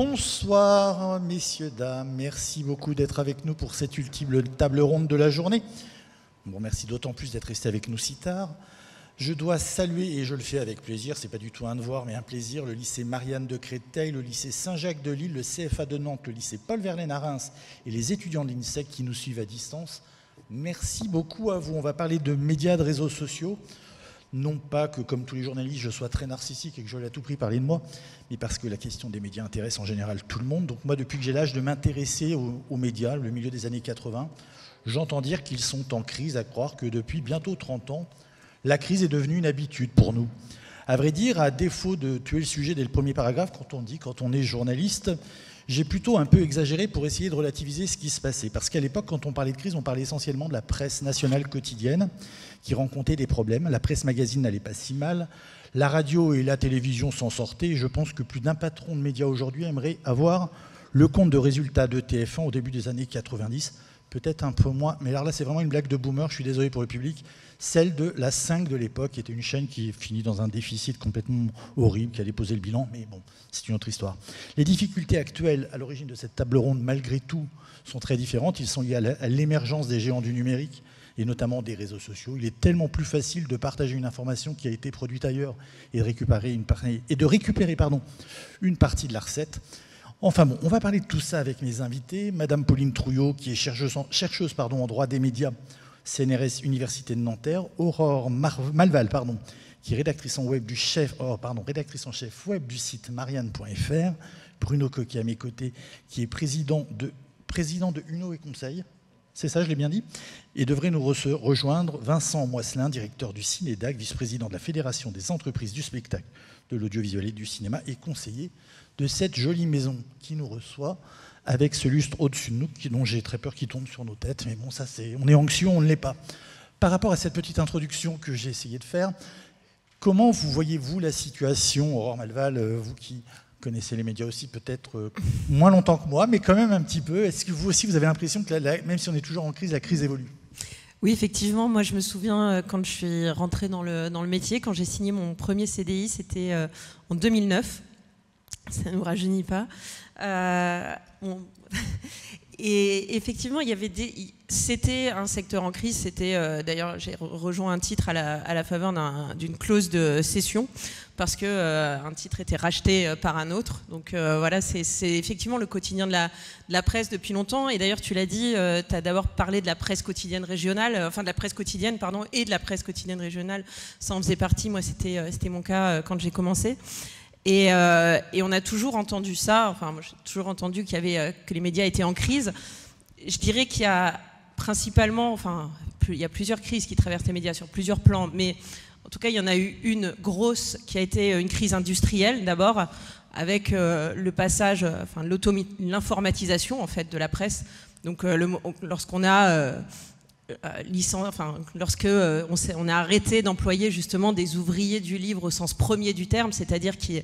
Bonsoir, messieurs, dames. Merci beaucoup d'être avec nous pour cette ultime table ronde de la journée. Bon, merci d'autant plus d'être resté avec nous si tard. Je dois saluer, et je le fais avec plaisir, c'est pas du tout un devoir, mais un plaisir, le lycée Marianne de Créteil, le lycée Saint-Jacques de Lille, le CFA de Nantes, le lycée Paul Verlaine à Reims et les étudiants de l'INSEC qui nous suivent à distance. Merci beaucoup à vous. On va parler de médias, de réseaux sociaux. Non pas que, comme tous les journalistes, je sois très narcissique et que je veux à tout prix parler de moi, mais parce que la question des médias intéresse en général tout le monde. Donc moi, depuis que j'ai l'âge de m'intéresser aux médias, le milieu des années 80, j'entends dire qu'ils sont en crise, à croire que depuis bientôt 30 ans, la crise est devenue une habitude pour nous. À vrai dire, à défaut de tuer le sujet dès le premier paragraphe, quand on est journaliste, j'ai plutôt un peu exagéré pour essayer de relativiser ce qui se passait. Parce qu'à l'époque, quand on parlait de crise, on parlait essentiellement de la presse nationale quotidienne qui rencontrait des problèmes. La presse magazine n'allait pas si mal. La radio et la télévision s'en sortaient. Et je pense que plus d'un patron de médias aujourd'hui aimerait avoir le compte de résultats de TF1 au début des années 90. Peut-être un peu moins. Mais alors là, c'est vraiment une blague de boomer. Je suis désolé pour le public. Celle de la 5 de l'époque, qui était une chaîne qui finit dans un déficit complètement horrible, qui a déposé le bilan, mais bon, c'est une autre histoire. Les difficultés actuelles à l'origine de cette table ronde, malgré tout, sont très différentes. Ils sont liés à l'émergence des géants du numérique, et notamment des réseaux sociaux. Il est tellement plus facile de partager une information qui a été produite ailleurs et de récupérer une partie de la recette. Enfin bon, on va parler de tout ça avec mes invités. Madame Pauline Trouillot, qui est chercheuse en droit des médias, CNRS Université de Nanterre, Aurore Malval, qui est rédactrice en chef web du site marianne.fr, Bruno Coquet à mes côtés, qui est président de Uno et Conseil, c'est ça, je l'ai bien dit, et devrait nous rejoindre Vincent Moisselin, directeur du Cinédac, vice-président de la Fédération des entreprises du spectacle, de l'audiovisuel et du cinéma, et conseiller de cette jolie maison qui nous reçoit, avec ce lustre au-dessus de nous, dont j'ai très peur qu'il tombe sur nos têtes. Mais bon, ça, on est anxieux, on ne l'est pas. Par rapport à cette petite introduction que j'ai essayé de faire, comment vous voyez-vous la situation, Aurore Malval, vous qui connaissez les médias aussi peut-être moins longtemps que moi, mais quand même un petit peu. Est-ce que vous aussi, vous avez l'impression que même si on est toujours en crise, la crise évolue ? Oui, effectivement. Moi, je me souviens quand je suis rentrée dans le métier, quand j'ai signé mon premier CDI, c'était en 2009. Ça ne nous rajeunit pas. Et effectivement, c'était un secteur en crise. C'était d'ailleurs, j'ai rejoint un titre à la faveur d'une clause de cession parce que un titre était racheté par un autre. Donc voilà, c'est effectivement le quotidien de la presse depuis longtemps. Et d'ailleurs, tu l'as dit, tu as d'abord parlé de la presse quotidienne régionale, de la presse quotidienne, pardon, et de la presse quotidienne régionale. Ça en faisait partie. Moi, c'était mon cas quand j'ai commencé. Et on a toujours entendu ça, enfin moi j'ai toujours entendu que les médias étaient en crise. Je dirais qu'il y a principalement, il y a plusieurs crises qui traversent les médias sur plusieurs plans, mais en tout cas il y en a eu une grosse qui a été une crise industrielle d'abord, avec le passage, l'informatisation en fait de la presse. Donc lorsqu'on a on a arrêté d'employer justement des ouvriers du livre au sens premier du terme, c'est-à-dire qui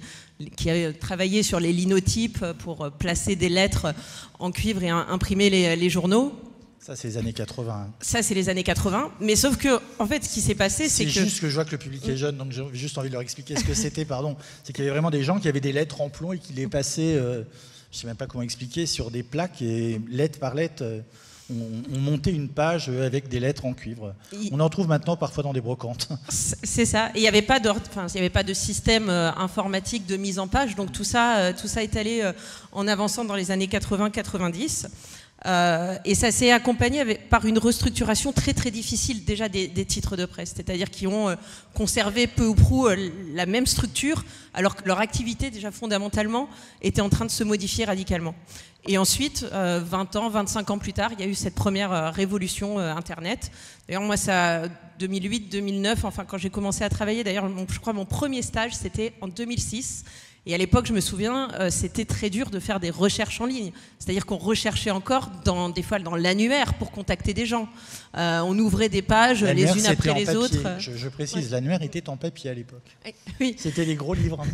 a travaillé sur les linotypes pour placer des lettres en cuivre et imprimer les journaux. Ça, c'est les années 80. Ça, c'est les années 80. Mais sauf que, en fait, ce qui s'est passé, c'est que... C'est juste que je vois que le public est jeune, donc j'ai juste envie de leur expliquer ce que c'était, pardon. C'est qu'il y avait vraiment des gens qui avaient des lettres en plomb et qui les passaient, je ne sais même pas comment expliquer, sur des plaques et lettre par lettre... On montait une page avec des lettres en cuivre. On en trouve maintenant parfois dans des brocantes. C'est ça. Et il n'y avait pas de système informatique de mise en page. Donc tout ça est allé en avançant dans les années 80-90. Et ça s'est accompagné par une restructuration très très difficile déjà des titres de presse, c'est-à-dire qu'ils ont conservé peu ou prou la même structure alors que leur activité déjà fondamentalement était en train de se modifier radicalement. Et ensuite, 20 ans, 25 ans plus tard, il y a eu cette première révolution Internet. D'ailleurs, moi, ça, 2008, 2009, enfin quand j'ai commencé à travailler, d'ailleurs, je crois mon premier stage, c'était en 2006. Et à l'époque, je me souviens, c'était très dur de faire des recherches en ligne. C'est-à-dire qu'on recherchait encore, des fois dans l'annuaire, pour contacter des gens. On ouvrait des pages les unes après les autres. Je précise, l'annuaire était en papier à l'époque. Oui. C'était les gros livres.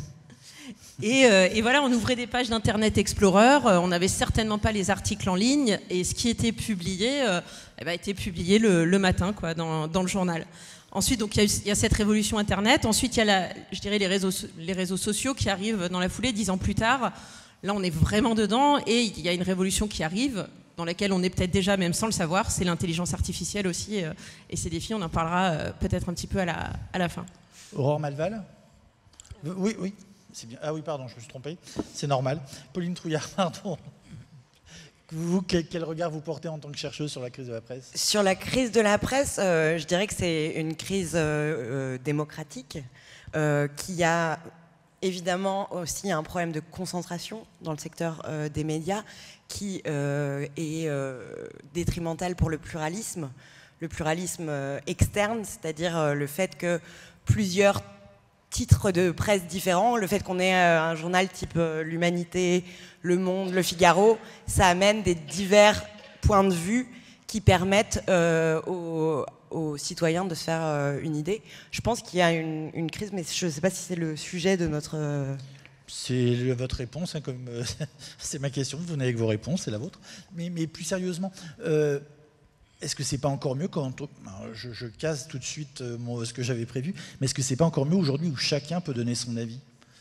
Et voilà, on ouvrait des pages d'Internet Explorer, on n'avait certainement pas les articles en ligne, et ce qui était publié était publié le matin quoi, dans le journal. Ensuite, donc, il y a cette révolution Internet. Ensuite, il y a les réseaux sociaux qui arrivent dans la foulée, 10 ans plus tard. Là, on est vraiment dedans et il y a une révolution qui arrive dans laquelle on est peut-être déjà, même sans le savoir, c'est l'intelligence artificielle aussi. Et ces défis, on en parlera peut-être un petit peu à la fin. Aurore Malval ? Oui, oui, c'est bien. Ah oui, pardon, je me suis trompé. C'est normal. Pauline Trouillard, pardon. Vous, quel regard vous portez en tant que chercheuse sur la crise de la presse ? Sur la crise de la presse, je dirais que c'est une crise démocratique qui a évidemment aussi un problème de concentration dans le secteur des médias qui est détrimental pour le pluralisme externe, c'est-à-dire le fait que plusieurs titres de presse différents, le fait qu'on ait un journal type l'Humanité, Le Monde, Le Figaro, ça amène des divers points de vue qui permettent aux citoyens de se faire une idée. Je pense qu'il y a une crise, mais je ne sais pas si c'est le sujet de notre... C'est votre réponse, hein, comme c'est ma question, vous venez avec vos réponses, c'est la vôtre. Mais plus sérieusement, est-ce que c'est pas encore mieux quand je casse tout de suite ce que j'avais prévu, mais est-ce que c'est pas encore mieux aujourd'hui où chacun peut donner son avis ?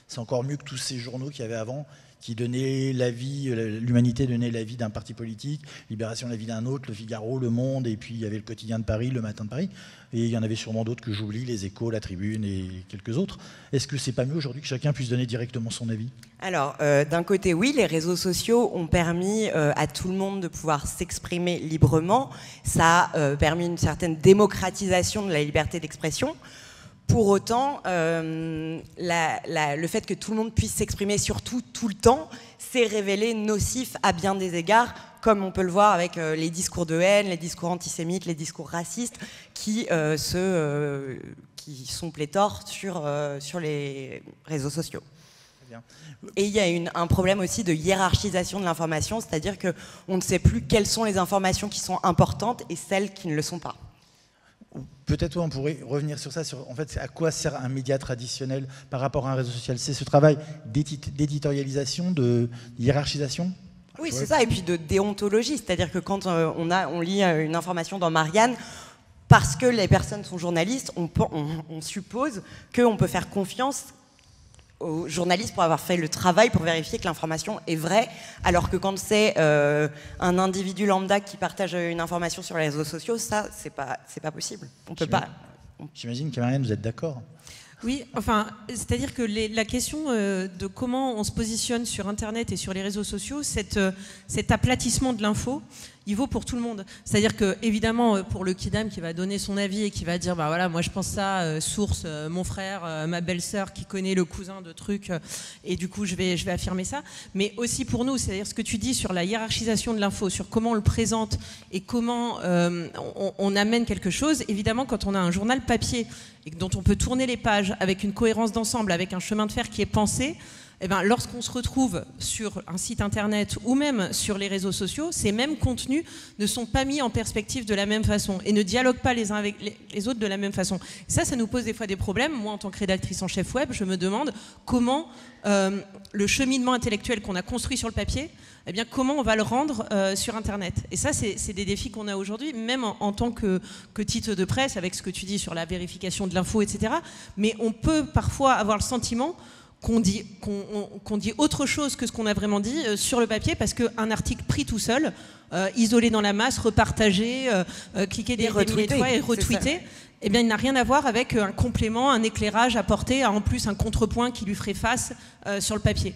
C'est encore mieux que tous ces journaux qu'il y avait avant, qui donnaient l'avis, l'Humanité donnait l'avis d'un parti politique, Libération l'avis d'un autre, Le Figaro, Le Monde, et puis il y avait le Quotidien de Paris, Le Matin de Paris, et il y en avait sûrement d'autres que j'oublie, Les Échos, La Tribune et quelques autres. Est-ce que c'est pas mieux aujourd'hui que chacun puisse donner directement son avis ? Alors, d'un côté, oui, les réseaux sociaux ont permis à tout le monde de pouvoir s'exprimer librement. Ça a permis une certaine démocratisation de la liberté d'expression. Pour autant, le fait que tout le monde puisse s'exprimer surtout tout le temps s'est révélé nocif à bien des égards, comme on peut le voir avec les discours de haine, les discours antisémites, les discours racistes qui sont pléthores sur les réseaux sociaux. Et il y a un problème aussi de hiérarchisation de l'information, c'est-à-dire qu'on ne sait plus quelles sont les informations qui sont importantes et celles qui ne le sont pas. Peut-être on pourrait revenir sur ça, en fait, à quoi sert un média traditionnel par rapport à un réseau social ? C'est ce travail d'éditorialisation, de hiérarchisation ? Oui, c'est ça, et puis de déontologie, c'est-à-dire que quand on lit une information dans Marianne, parce que les personnes sont journalistes, on suppose qu'on peut faire confiance aux journalistes pour avoir fait le travail pour vérifier que l'information est vraie, alors que quand c'est un individu lambda qui partage une information sur les réseaux sociaux, ça, c'est pas possible. On peut pas. J'imagine que Marianne, vous êtes d'accord ? Oui, enfin, c'est-à-dire que la question de comment on se positionne sur Internet et sur les réseaux sociaux, cet aplatissement de l'info, il vaut pour tout le monde. C'est-à-dire que, évidemment, pour le kidam qui va donner son avis et qui va dire, bah voilà, moi je pense ça, source, mon frère, ma belle-sœur qui connaît le cousin de trucs, et du coup je vais affirmer ça. Mais aussi pour nous, c'est-à-dire ce que tu dis sur la hiérarchisation de l'info, sur comment on le présente et comment on amène quelque chose. Évidemment, quand on a un journal papier et dont on peut tourner les pages avec une cohérence d'ensemble, avec un chemin de fer qui est pensé, eh ben, lorsqu'on se retrouve sur un site internet ou même sur les réseaux sociaux, ces mêmes contenus ne sont pas mis en perspective de la même façon et ne dialoguent pas les uns avec les autres de la même façon. Ça nous pose des fois des problèmes. Moi, en tant que rédactrice en chef web, je me demande comment le cheminement intellectuel qu'on a construit sur le papier, eh bien, comment on va le rendre sur Internet. Et ça, c'est des défis qu'on a aujourd'hui, même en tant que titre de presse, avec ce que tu dis sur la vérification de l'info, etc. Mais on peut parfois avoir le sentiment qu'on dit autre chose que ce qu'on a vraiment dit sur le papier, parce qu'un article pris tout seul, isolé dans la masse, repartagé, cliqué des milliers de fois et retweeté, eh bien, il n'a rien à voir avec un complément, un éclairage apporté, en plus un contrepoint qui lui ferait face sur le papier.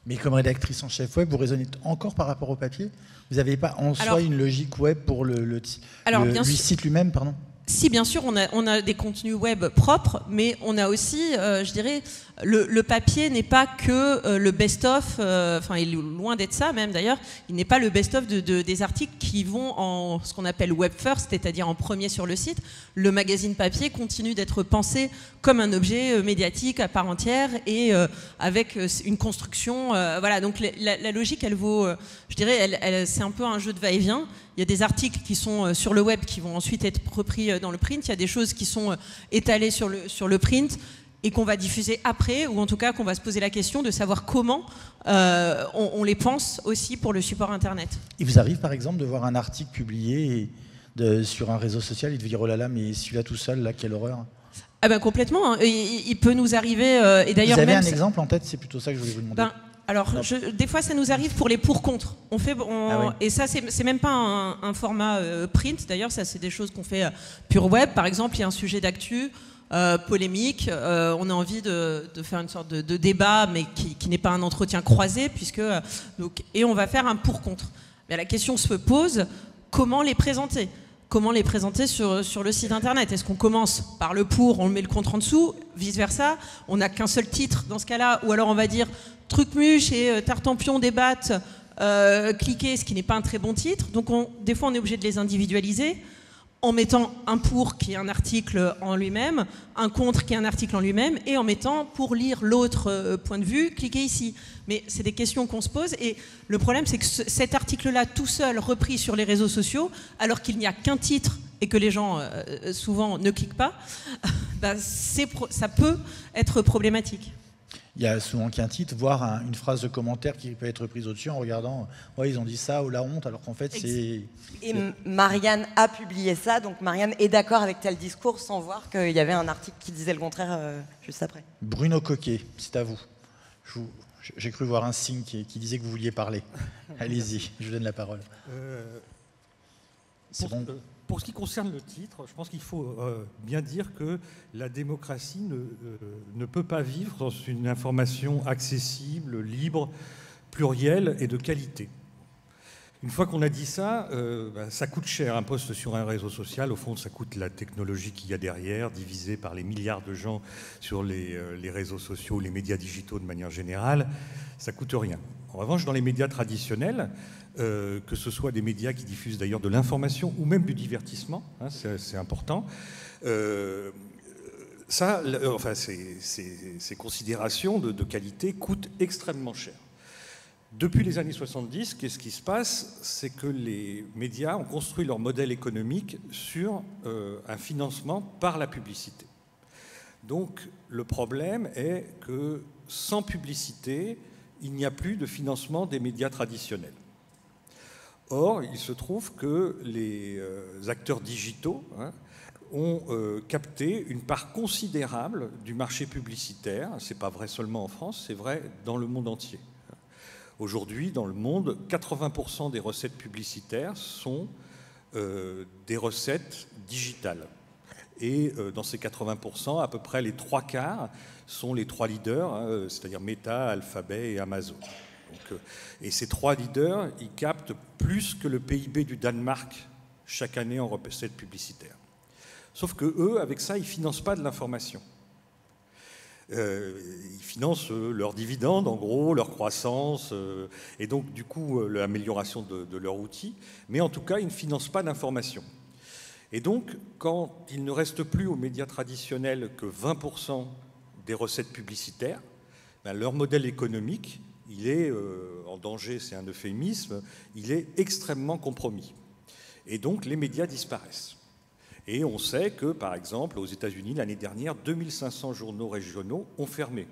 Mais comme rédactrice en chef web, vous raisonnez encore par rapport au papier ? Vous n'avez pas en soi une logique web pour le site lui-même, pardon ? Si, bien sûr, on a des contenus web propres, mais on a aussi, je dirais, le papier n'est pas que le best-of, enfin, il est loin d'être ça même d'ailleurs, il n'est pas le best-of des articles qui vont en ce qu'on appelle web first, c'est-à-dire en premier sur le site. Le magazine papier continue d'être pensé comme un objet médiatique à part entière et avec une construction. Voilà, donc la logique, elle vaut, je dirais, c'est un peu un jeu de va-et-vient. Il y a des articles qui sont sur le web qui vont ensuite être repris dans le print. Il y a des choses qui sont étalées sur le print et qu'on va diffuser après, ou en tout cas qu'on va se poser la question de savoir comment on les pense aussi pour le support Internet. Il vous arrive par exemple de voir un article publié sur un réseau social et de dire oh là là, mais celui-là tout seul, là, quelle horreur. Ah ben complètement, hein. Il peut nous arriver, et d'ailleurs vous avez même un exemple en tête, c'est plutôt ça que je voulais vous demander. Alors, des fois, ça nous arrive pour les pour-contre. Et ça, c'est même pas un format print. D'ailleurs, ça, c'est des choses qu'on fait pure web. Par exemple, il y a un sujet d'actu polémique. On a envie de faire une sorte de débat, mais qui n'est pas un entretien croisé, et on va faire un pour-contre. Mais la question se pose, comment les présenter ? Comment les présenter sur le site internet? Est-ce qu'on commence par le pour, on met le contre en dessous, vice-versa? On n'a qu'un seul titre dans ce cas-là, ou alors on va dire Trucmuche et Tartampion débattent, cliquez, ce qui n'est pas un très bon titre. Donc des fois on est obligé de les individualiser en mettant un pour qui est un article en lui-même, un contre qui est un article en lui-même, et en mettant pour lire l'autre point de vue, cliquez ici. Mais c'est des questions qu'on se pose, et le problème c'est que cet article-là tout seul repris sur les réseaux sociaux, alors qu'il n'y a qu'un titre et que les gens souvent ne cliquent pas, ça peut être problématique. Il y a souvent qu'un titre, voire une phrase de commentaire qui peut être prise au-dessus en regardant « ouais, ils ont dit ça » ou « la honte », alors qu'en fait c'est... Et Marianne a publié ça, donc Marianne est d'accord avec tel discours sans voir qu'il y avait un article qui disait le contraire juste après. Bruno Coquet, c'est à vous. J'ai cru voir un signe qui disait que vous vouliez parler. Allez-y, je vous donne la parole. Pour ce qui concerne le titre, je pense qu'il faut bien dire que la démocratie ne peut pas vivre dans une information accessible, libre, plurielle et de qualité. Une fois qu'on a dit ça, ça coûte cher un post sur un réseau social. Au fond, ça coûte la technologie qu'il y a derrière, divisée par les milliards de gens sur les réseaux sociaux, les médias digitaux de manière générale. Ça coûte rien. En revanche, dans les médias traditionnels, que ce soit des médias qui diffusent d'ailleurs de l'information ou même du divertissement, hein, c'est important, ces considérations de qualité coûtent extrêmement cher. Depuis les années 70, qu'est-ce qui se passe? C'est que les médias ont construit leur modèle économique sur un financement par la publicité. Donc le problème est que sans publicité, il n'y a plus de financement des médias traditionnels. Or, il se trouve que les acteurs digitaux ont capté une part considérable du marché publicitaire. Ce n'est pas vrai seulement en France, c'est vrai dans le monde entier. Aujourd'hui, dans le monde, 80% des recettes publicitaires sont des recettes digitales. Et dans ces 80%, à peu près les 3/4 sont les 3 leaders, c'est-à-dire Meta, Alphabet et Amazon. Donc, et ces 3 leaders, ils captent plus que le PIB du Danemark chaque année en recettes publicitaires. Sauf que eux, avec ça, ils ne financent pas de l'information. Ils financent leurs dividendes, en gros, leur croissance, et donc, du coup, l'amélioration de leur outil. Mais en tout cas, ils ne financent pas d'information. Et donc, quand il ne reste plus aux médias traditionnels que 20% des recettes publicitaires, leur modèle économique, il est en danger, c'est un euphémisme, il est extrêmement compromis. Et donc, les médias disparaissent. Et on sait que, par exemple, aux États-Unis, l'année dernière, 2500 journaux régionaux ont fermé.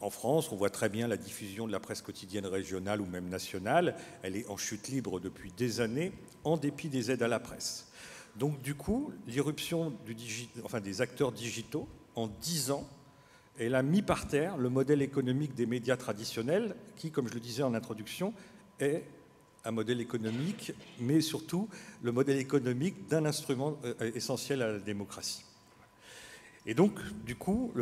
En France, on voit très bien la diffusion de la presse quotidienne régionale ou même nationale. Elle est en chute libre depuis des années, en dépit des aides à la presse. Donc, du coup, l'irruption des acteurs digitaux, en 10 ans, elle a mis par terre le modèle économique des médias traditionnels qui, comme je le disais en introduction, est un modèle économique, mais surtout le modèle économique d'un instrument essentiel à la démocratie. Et donc, du coup,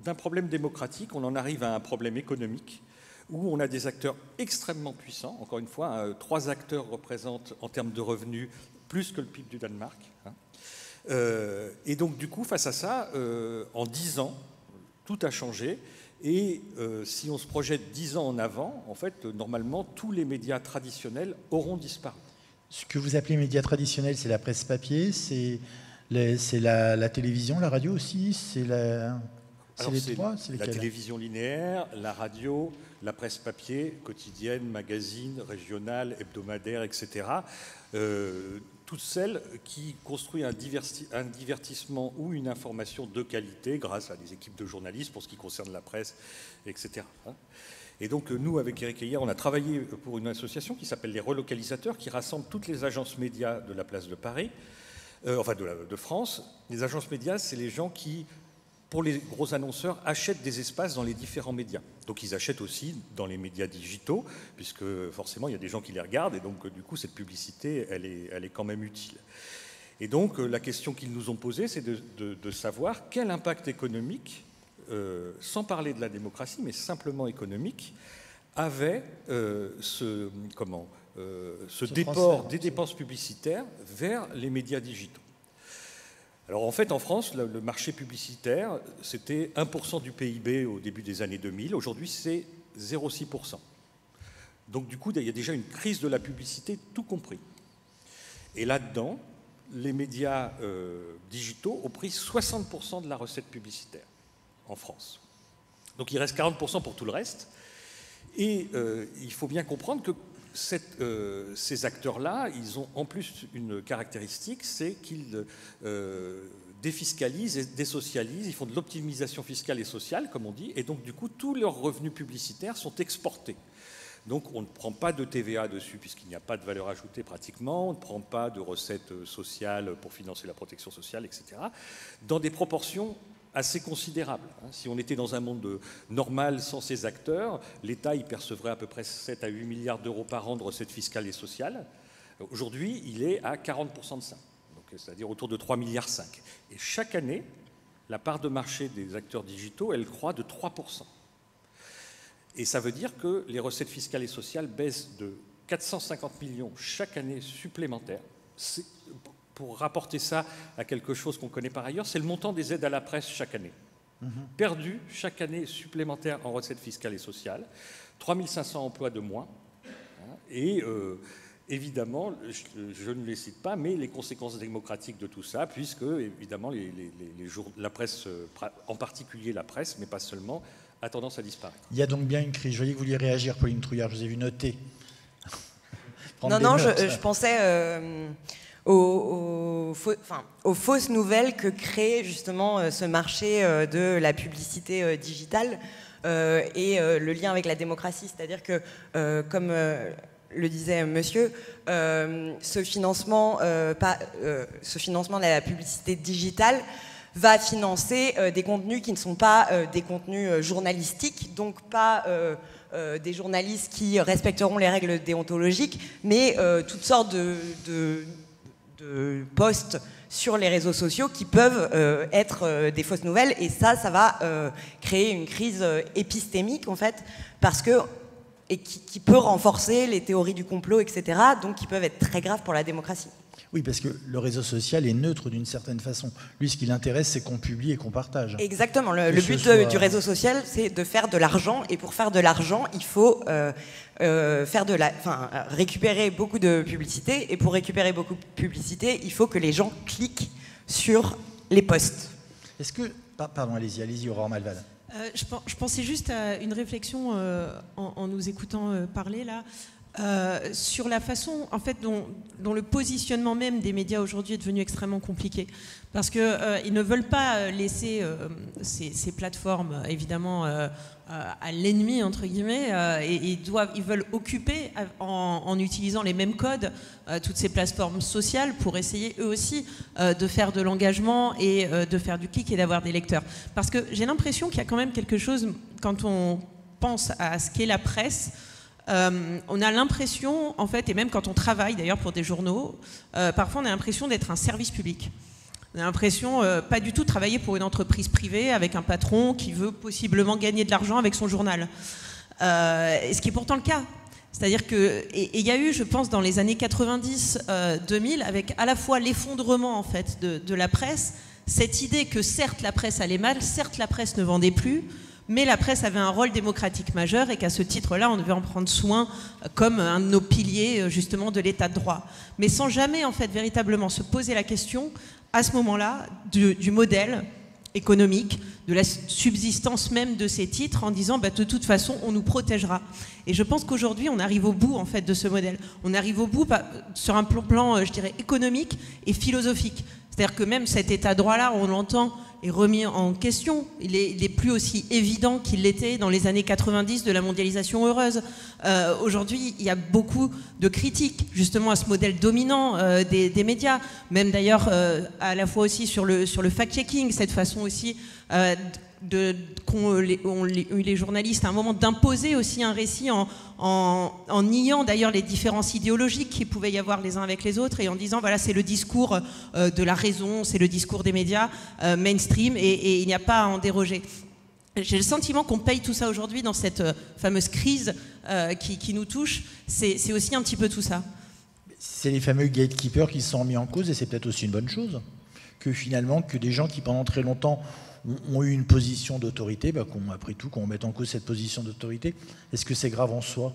d'un problème démocratique, on en arrive à un problème économique où on a des acteurs extrêmement puissants. Encore une fois, 3 acteurs représentent en termes de revenus plus que le PIB du Danemark. Et donc, du coup, face à ça, en 10 ans, tout a changé. Et si on se projette 10 ans en avant, en fait, normalement, tous les médias traditionnels auront disparu. Ce que vous appelez médias traditionnels, c'est la presse papier, c'est la télévision, la radio aussi, c'est la télévision linéaire, la radio, la presse papier, quotidienne, magazine, régionale, hebdomadaire, etc. Toutes celles qui construisent un divertissement ou une information de qualité grâce à des équipes de journalistes pour ce qui concerne la presse, etc. Et donc nous, avec Eric Heyer, on a travaillé pour une association qui s'appelle les relocalisateurs, qui rassemble toutes les agences médias de la place de Paris, de France. Les agences médias, c'est les gens qui pour les gros annonceurs, achètent des espaces dans les différents médias. Donc ils achètent aussi dans les médias digitaux, puisque forcément il y a des gens qui les regardent, et donc du coup cette publicité, elle est quand même utile. Et donc la question qu'ils nous ont posée, c'est de savoir quel impact économique, sans parler de la démocratie, mais simplement économique, avait ce déport des dépenses publicitaires vers les médias digitaux. Alors en fait, en France, le marché publicitaire, c'était 1% du PIB au début des années 2000. Aujourd'hui, c'est 0,6%. Donc du coup, il y a déjà une crise de la publicité, tout compris. Et là-dedans, les médias digitaux ont pris 60% de la recette publicitaire en France. Donc il reste 40% pour tout le reste. Et il faut bien comprendre que ces acteurs-là, ils ont en plus une caractéristique, c'est qu'ils défiscalisent et désocialisent, ils font de l'optimisation fiscale et sociale, comme on dit, et donc du coup, tous leurs revenus publicitaires sont exportés. Donc on ne prend pas de TVA dessus, puisqu'il n'y a pas de valeur ajoutée pratiquement, on ne prend pas de recettes sociales pour financer la protection sociale, etc., dans des proportions assez considérable. Si on était dans un monde normal sans ces acteurs, l'État y percevrait à peu près 7 à 8 milliards d'euros par an de recettes fiscales et sociales. Aujourd'hui, il est à 40% de ça, c'est-à-dire autour de 3,5 milliards. Et chaque année, la part de marché des acteurs digitaux, elle croît de 3%. Et ça veut dire que les recettes fiscales et sociales baissent de 450 millions chaque année supplémentaire. Pour rapporter ça à quelque chose qu'on connaît par ailleurs, c'est le montant des aides à la presse chaque année. Perdu chaque année supplémentaire en recettes fiscales et sociales, 3500 emplois de moins. Et évidemment, je ne les cite pas, mais les conséquences démocratiques de tout ça, puisque évidemment la presse, en particulier la presse, mais pas seulement, a tendance à disparaître. Il y a donc bien une crise. Je voyais que vous vouliez réagir, Pauline Trouillard, je vous ai vu noter. Non, je pensais... aux fausses nouvelles que crée justement ce marché de la publicité digitale et le lien avec la démocratie. C'est-à-dire que, comme le disait monsieur, ce financement de la publicité digitale va financer des contenus qui ne sont pas des contenus journalistiques, donc pas... des journalistes qui respecteront les règles déontologiques, mais toutes sortes de posts sur les réseaux sociaux qui peuvent être des fausses nouvelles, et ça va créer une crise épistémique en fait, parce que et qui peut renforcer les théories du complot, etc., donc qui peuvent être très graves pour la démocratie. Oui, parce que le réseau social est neutre d'une certaine façon. Lui, ce qui l'intéresse, c'est qu'on publie et qu'on partage. Exactement. Le but du réseau social, c'est de faire de l'argent. Et pour faire de l'argent, il faut récupérer beaucoup de publicité. Et pour récupérer beaucoup de publicité, il faut que les gens cliquent sur les posts. Est-ce que... Pardon, allez-y, Aurore Malval. Je pensais juste à une réflexion en nous écoutant parler là. Sur la façon en fait, dont le positionnement même des médias aujourd'hui est devenu extrêmement compliqué. Parce qu'ils ne veulent pas laisser ces plateformes, évidemment, à l'ennemi, entre guillemets, et ils veulent occuper, en utilisant les mêmes codes, toutes ces plateformes sociales pour essayer, eux aussi, de faire de l'engagement et de faire du clic et d'avoir des lecteurs. Parce que j'ai l'impression qu'il y a quand même quelque chose, quand on pense à ce qu'est la presse, on a l'impression, en fait, et même quand on travaille d'ailleurs pour des journaux, parfois on a l'impression d'être un service public. On a l'impression pas du tout de travailler pour une entreprise privée avec un patron qui veut possiblement gagner de l'argent avec son journal. Ce qui est pourtant le cas. C'est-à-dire que, et il y a eu, je pense, dans les années 90-2000, avec à la fois l'effondrement en fait de la presse, cette idée que certes la presse allait mal, certes la presse ne vendait plus, mais la presse avait un rôle démocratique majeur et qu'à ce titre-là, on devait en prendre soin comme un de nos piliers justement de l'état de droit. Mais sans jamais en fait véritablement se poser la question à ce moment-là du modèle économique, de la subsistance même de ces titres, en disant de toute façon on nous protégera. Et je pense qu'aujourd'hui on arrive au bout en fait de ce modèle. On arrive au bout sur un plan je dirais économique et philosophique. C'est-à-dire que même cet état de droit-là, on l'entend, est remis en question. Il est plus aussi évident qu'il l'était dans les années 90 de la mondialisation heureuse. Aujourd'hui, il y a beaucoup de critiques justement à ce modèle dominant des médias, même d'ailleurs à la fois aussi sur le fact-checking, cette façon aussi qu'ont eu les journalistes à un moment d'imposer aussi un récit en niant d'ailleurs les différences idéologiques qu'il pouvait y avoir les uns avec les autres et en disant voilà c'est le discours de la raison, c'est le discours des médias mainstream et il n'y a pas à en déroger. J'ai le sentiment qu'on paye tout ça aujourd'hui dans cette fameuse crise qui nous touche. C'est aussi un petit peu tout ça. C'est les fameux gatekeepers qui se sont mis en cause et c'est peut-être aussi une bonne chose que finalement que des gens qui pendant très longtemps ont eu une position d'autorité, après tout, qu'on mette en cause cette position d'autorité. Est-ce que c'est grave en soi ?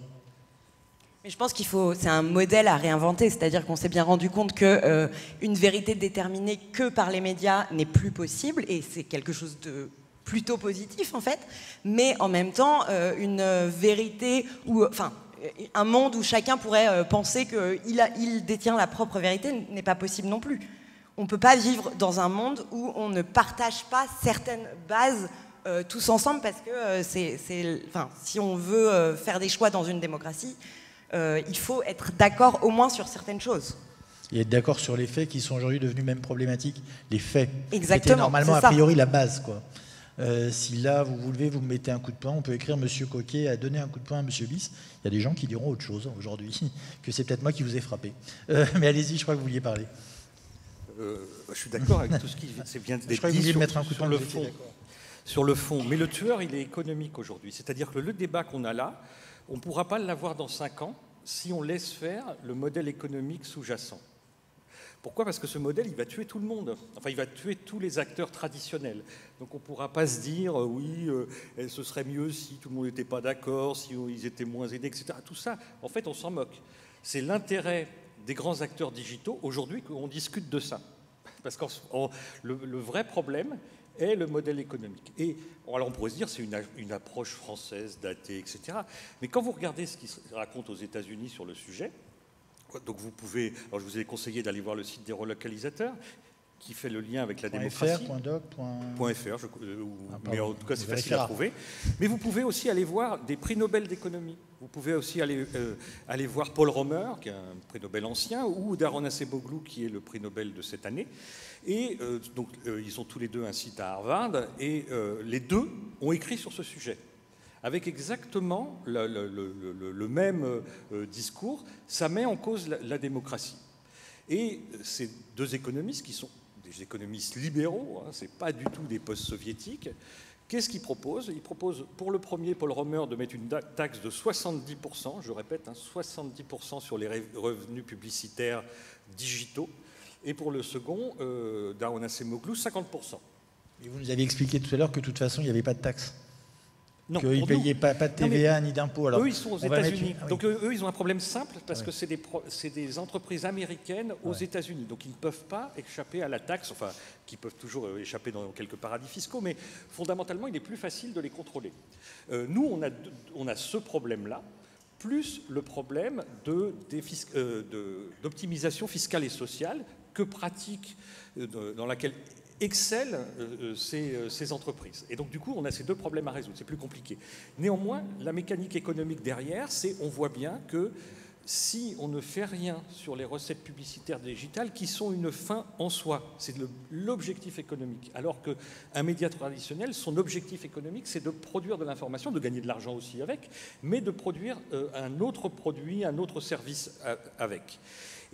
Mais je pense c'est un modèle à réinventer, c'est-à-dire qu'on s'est bien rendu compte que une vérité déterminée que par les médias n'est plus possible, et c'est quelque chose de plutôt positif en fait, mais en même temps, une vérité un monde où chacun pourrait penser qu'il détient la propre vérité n'est pas possible non plus. On ne peut pas vivre dans un monde où on ne partage pas certaines bases tous ensemble parce que si on veut faire des choix dans une démocratie, il faut être d'accord au moins sur certaines choses. Et être d'accord sur les faits qui sont aujourd'hui devenus même problématiques. Les faits. Exactement. C'était normalement a priori la base, quoi. Si là vous vous levez, vous me mettez un coup de poing, on peut écrire Monsieur Coquet a donné un coup de poing à Monsieur Bis. Il y a des gens qui diront autre chose aujourd'hui, que c'est peut-être moi qui vous ai frappé. Mais allez-y, je crois que vous vouliez parler. Je suis d'accord avec tout ce qui c'est bien dit sur le fond. Mais le tueur, il est économique aujourd'hui. C'est-à-dire que le débat qu'on a là, on ne pourra pas l'avoir dans 5 ans si on laisse faire le modèle économique sous-jacent. Pourquoi ? Parce que ce modèle, il va tuer tout le monde. Enfin, il va tuer tous les acteurs traditionnels. Donc on ne pourra pas se dire, ce serait mieux si tout le monde n'était pas d'accord, si ils étaient moins aidés, etc. Tout ça, en fait, on s'en moque. C'est l'intérêt des grands acteurs digitaux aujourd'hui qu'on discute de ça. Parce que le vrai problème est le modèle économique. Et alors on pourrait se dire c'est une approche française, datée, etc. Mais quand vous regardez ce qui se raconte aux États-Unis sur le sujet, donc vous pouvez, alors je vous ai conseillé d'aller voir le site des relocalisateurs, qui fait le lien avec la démocratie. .fr, mais en tout cas c'est facile à trouver. Mais vous pouvez aussi aller voir des prix Nobel d'économie. Vous pouvez aussi aller voir Paul Romer, qui est un prix Nobel ancien, ou Daron Acemoglu, qui est le prix Nobel de cette année. Et donc ils ont tous les deux un site à Harvard, et les deux ont écrit sur ce sujet, avec exactement le même discours. Ça met en cause la démocratie. Et ces deux économistes qui sont des économistes libéraux, ce n'est pas du tout des post-soviétiques. Qu'est-ce qu'ils proposent ? Ils proposent, pour le premier, Paul Romer, de mettre une taxe de 70%, je répète, 70% sur les revenus publicitaires digitaux, et pour le second, Daron Acemoglu, 50%. Et vous nous aviez expliqué tout à l'heure que de toute façon, il n'y avait pas de taxe. Qu'ils ne payaient pas de TVA ni d'impôts. Eux, ils sont aux États-Unis. Donc eux, ils ont un problème simple parce que c'est des entreprises américaines aux États-Unis. Donc ils ne peuvent pas échapper à la taxe, enfin, qui peuvent toujours échapper dans quelques paradis fiscaux, mais fondamentalement, il est plus facile de les contrôler. Nous, on a ce problème-là, plus le problème d'optimisation fiscale et sociale que pratique, dans laquelle excellent ces entreprises. Et donc, du coup, on a ces deux problèmes à résoudre. C'est plus compliqué. Néanmoins, la mécanique économique derrière, on voit bien que si on ne fait rien sur les recettes publicitaires digitales, qui sont une fin en soi, c'est l'objectif économique. Alors qu'un média traditionnel, son objectif économique, c'est de produire de l'information, de gagner de l'argent aussi avec, mais de produire un autre produit, un autre service avec.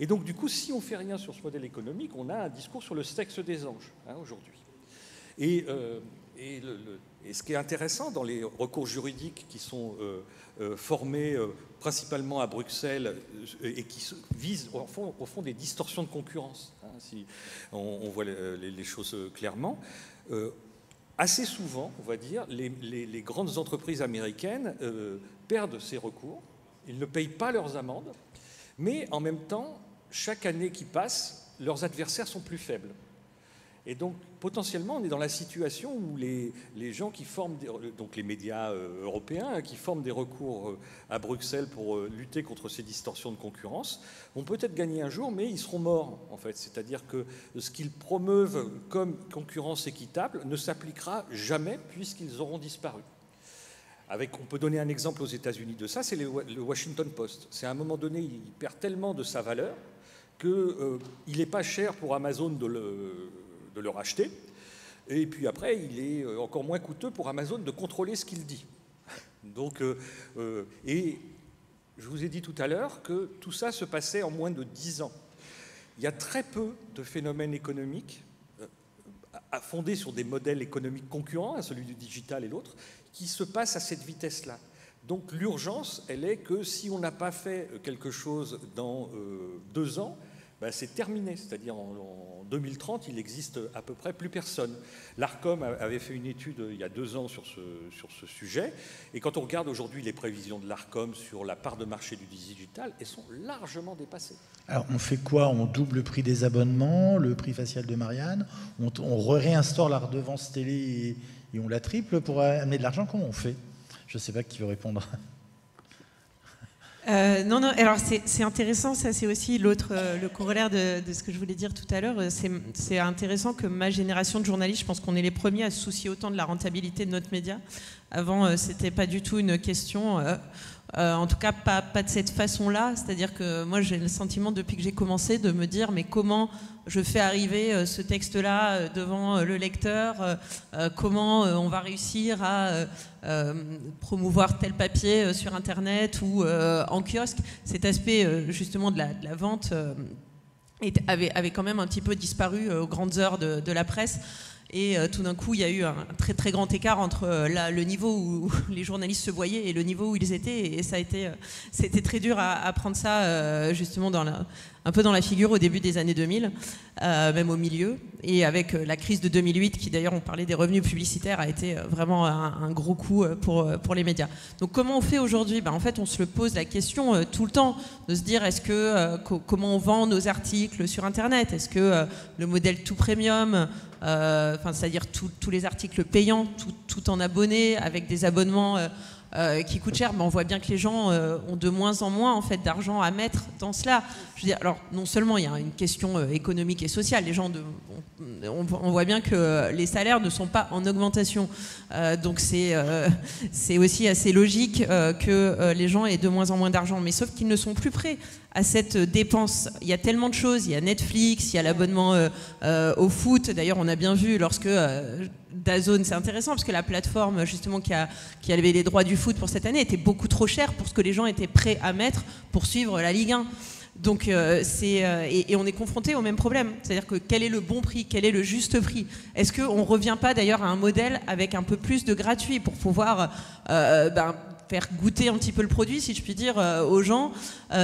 Et donc, du coup, si on ne fait rien sur ce modèle économique, on a un discours sur le sexe des anges, aujourd'hui. Et ce qui est intéressant dans les recours juridiques qui sont formés principalement à Bruxelles et qui visent, au fond, des distorsions de concurrence, si on voit les choses clairement, assez souvent, on va dire, les grandes entreprises américaines perdent ces recours, ils ne payent pas leurs amendes, mais en même temps, chaque année qui passe, leurs adversaires sont plus faibles. Et donc, potentiellement, on est dans la situation où les gens qui forment, donc les médias européens, qui forment des recours à Bruxelles pour lutter contre ces distorsions de concurrence, vont peut-être gagner un jour, mais ils seront morts, en fait. C'est-à-dire que ce qu'ils promeuvent comme concurrence équitable ne s'appliquera jamais puisqu'ils auront disparu. On peut donner un exemple aux États-Unis de ça, c'est le Washington Post. C'est à un moment donné, il perd tellement de sa valeur qu'il n'est pas cher pour Amazon de le racheter. Et puis après, il est encore moins coûteux pour Amazon de contrôler ce qu'il dit. Donc, et je vous ai dit tout à l'heure que tout ça se passait en moins de 10 ans. Il y a très peu de phénomènes économiques fondés sur des modèles économiques concurrents, celui du digital et l'autre, qui se passent à cette vitesse-là. Donc l'urgence, elle est que si on n'a pas fait quelque chose dans 2 ans, ben c'est terminé. C'est-à-dire en 2030, il n'existe à peu près plus personne. L'ARCOM avait fait une étude il y a 2 ans sur ce sujet. Et quand on regarde aujourd'hui les prévisions de l'ARCOM sur la part de marché du digital, elles sont largement dépassées. Alors on fait quoi? On double le prix des abonnements, le prix facial de Marianne, on réinstaure la redevance télé et on la triple pour amener de l'argent? Comment on fait? Je ne sais pas qui veut répondre. Non, alors c'est intéressant, ça c'est aussi le corollaire de ce que je voulais dire tout à l'heure. C'est intéressant que ma génération de journalistes, je pense qu'on est les premiers à se soucier autant de la rentabilité de notre média. Avant, c'était pas du tout une question, en tout cas pas de cette façon-là. C'est-à-dire que moi j'ai le sentiment depuis que j'ai commencé de me dire mais comment je fais arriver ce texte-là devant le lecteur, comment on va réussir à promouvoir tel papier sur Internet ou en kiosque. Cet aspect justement de la vente avait quand même un petit peu disparu aux grandes heures de la presse. Et tout d'un coup, il y a eu un très très grand écart entre le niveau où les journalistes se voyaient et le niveau où ils étaient. Et c'était très dur à prendre ça justement un peu dans la figure au début des années 2000, même au milieu. Et avec la crise de 2008, qui d'ailleurs, on parlait des revenus publicitaires, a été vraiment un gros coup pour les médias. Donc comment on fait aujourd'hui? En fait, on se pose la question tout le temps, de se dire comment on vend nos articles sur Internet? Est-ce que le modèle tout premium, c'est-à-dire tous les articles payants, tout en abonné, avec des abonnements qui coûtent cher, mais on voit bien que les gens ont de moins en moins en fait, d'argent à mettre dans cela. Je veux dire, alors, non seulement il y a une question économique et sociale, les gens on voit bien que les salaires ne sont pas en augmentation. Donc c'est aussi assez logique que les gens aient de moins en moins d'argent, mais sauf qu'ils ne sont plus prêts à cette dépense. Il y a tellement de choses, il y a Netflix, il y a l'abonnement au foot. D'ailleurs, on a bien vu lorsque DAZN, c'est intéressant parce que la plateforme justement qui avait les droits du foot pour cette année était beaucoup trop chère pour ce que les gens étaient prêts à mettre pour suivre la Ligue 1. Donc et on est confronté au même problème, c'est-à-dire que quel est le bon prix, quel est le juste prix? Est-ce qu'on ne revient pas d'ailleurs à un modèle avec un peu plus de gratuit pour pouvoir faire goûter un petit peu le produit, si je puis dire, aux gens?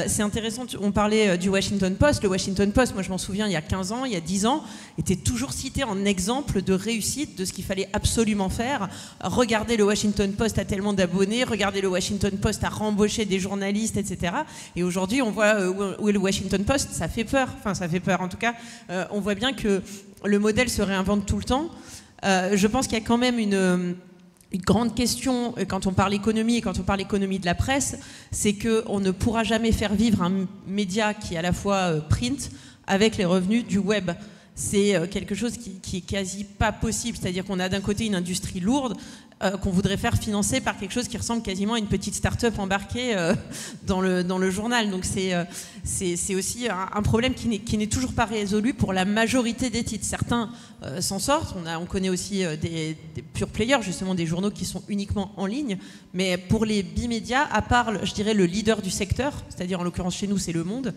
C'est intéressant, on parlait du Washington Post. Le Washington Post, moi je m'en souviens, il y a 15 ans, il y a 10 ans, était toujours cité en exemple de réussite de ce qu'il fallait absolument faire. Regardez, le Washington Post a tellement d'abonnés, regardez, le Washington Post a rembauché des journalistes, etc. Et aujourd'hui, on voit où est le Washington Post, ça fait peur. Enfin, ça fait peur. En tout cas, on voit bien que le modèle se réinvente tout le temps. Je pense qu'il y a quand même une grande question quand on parle économie et quand on parle économie de la presse, c'est qu'on ne pourra jamais faire vivre un média qui est à la fois print avec les revenus du web. C'est quelque chose qui est quasi pas possible. C'est-à-dire qu'on a d'un côté une industrie lourde qu'on voudrait faire financer par quelque chose qui ressemble quasiment à une petite start-up embarquée dans le journal. Donc c'est aussi un problème qui n'est toujours pas résolu pour la majorité des titres. Certains s'en sortent. On connaît aussi des pure players, justement des journaux qui sont uniquement en ligne. Mais pour les bimédias, à part, je dirais, le leader du secteur, c'est-à-dire en l'occurrence chez nous, c'est Le Monde,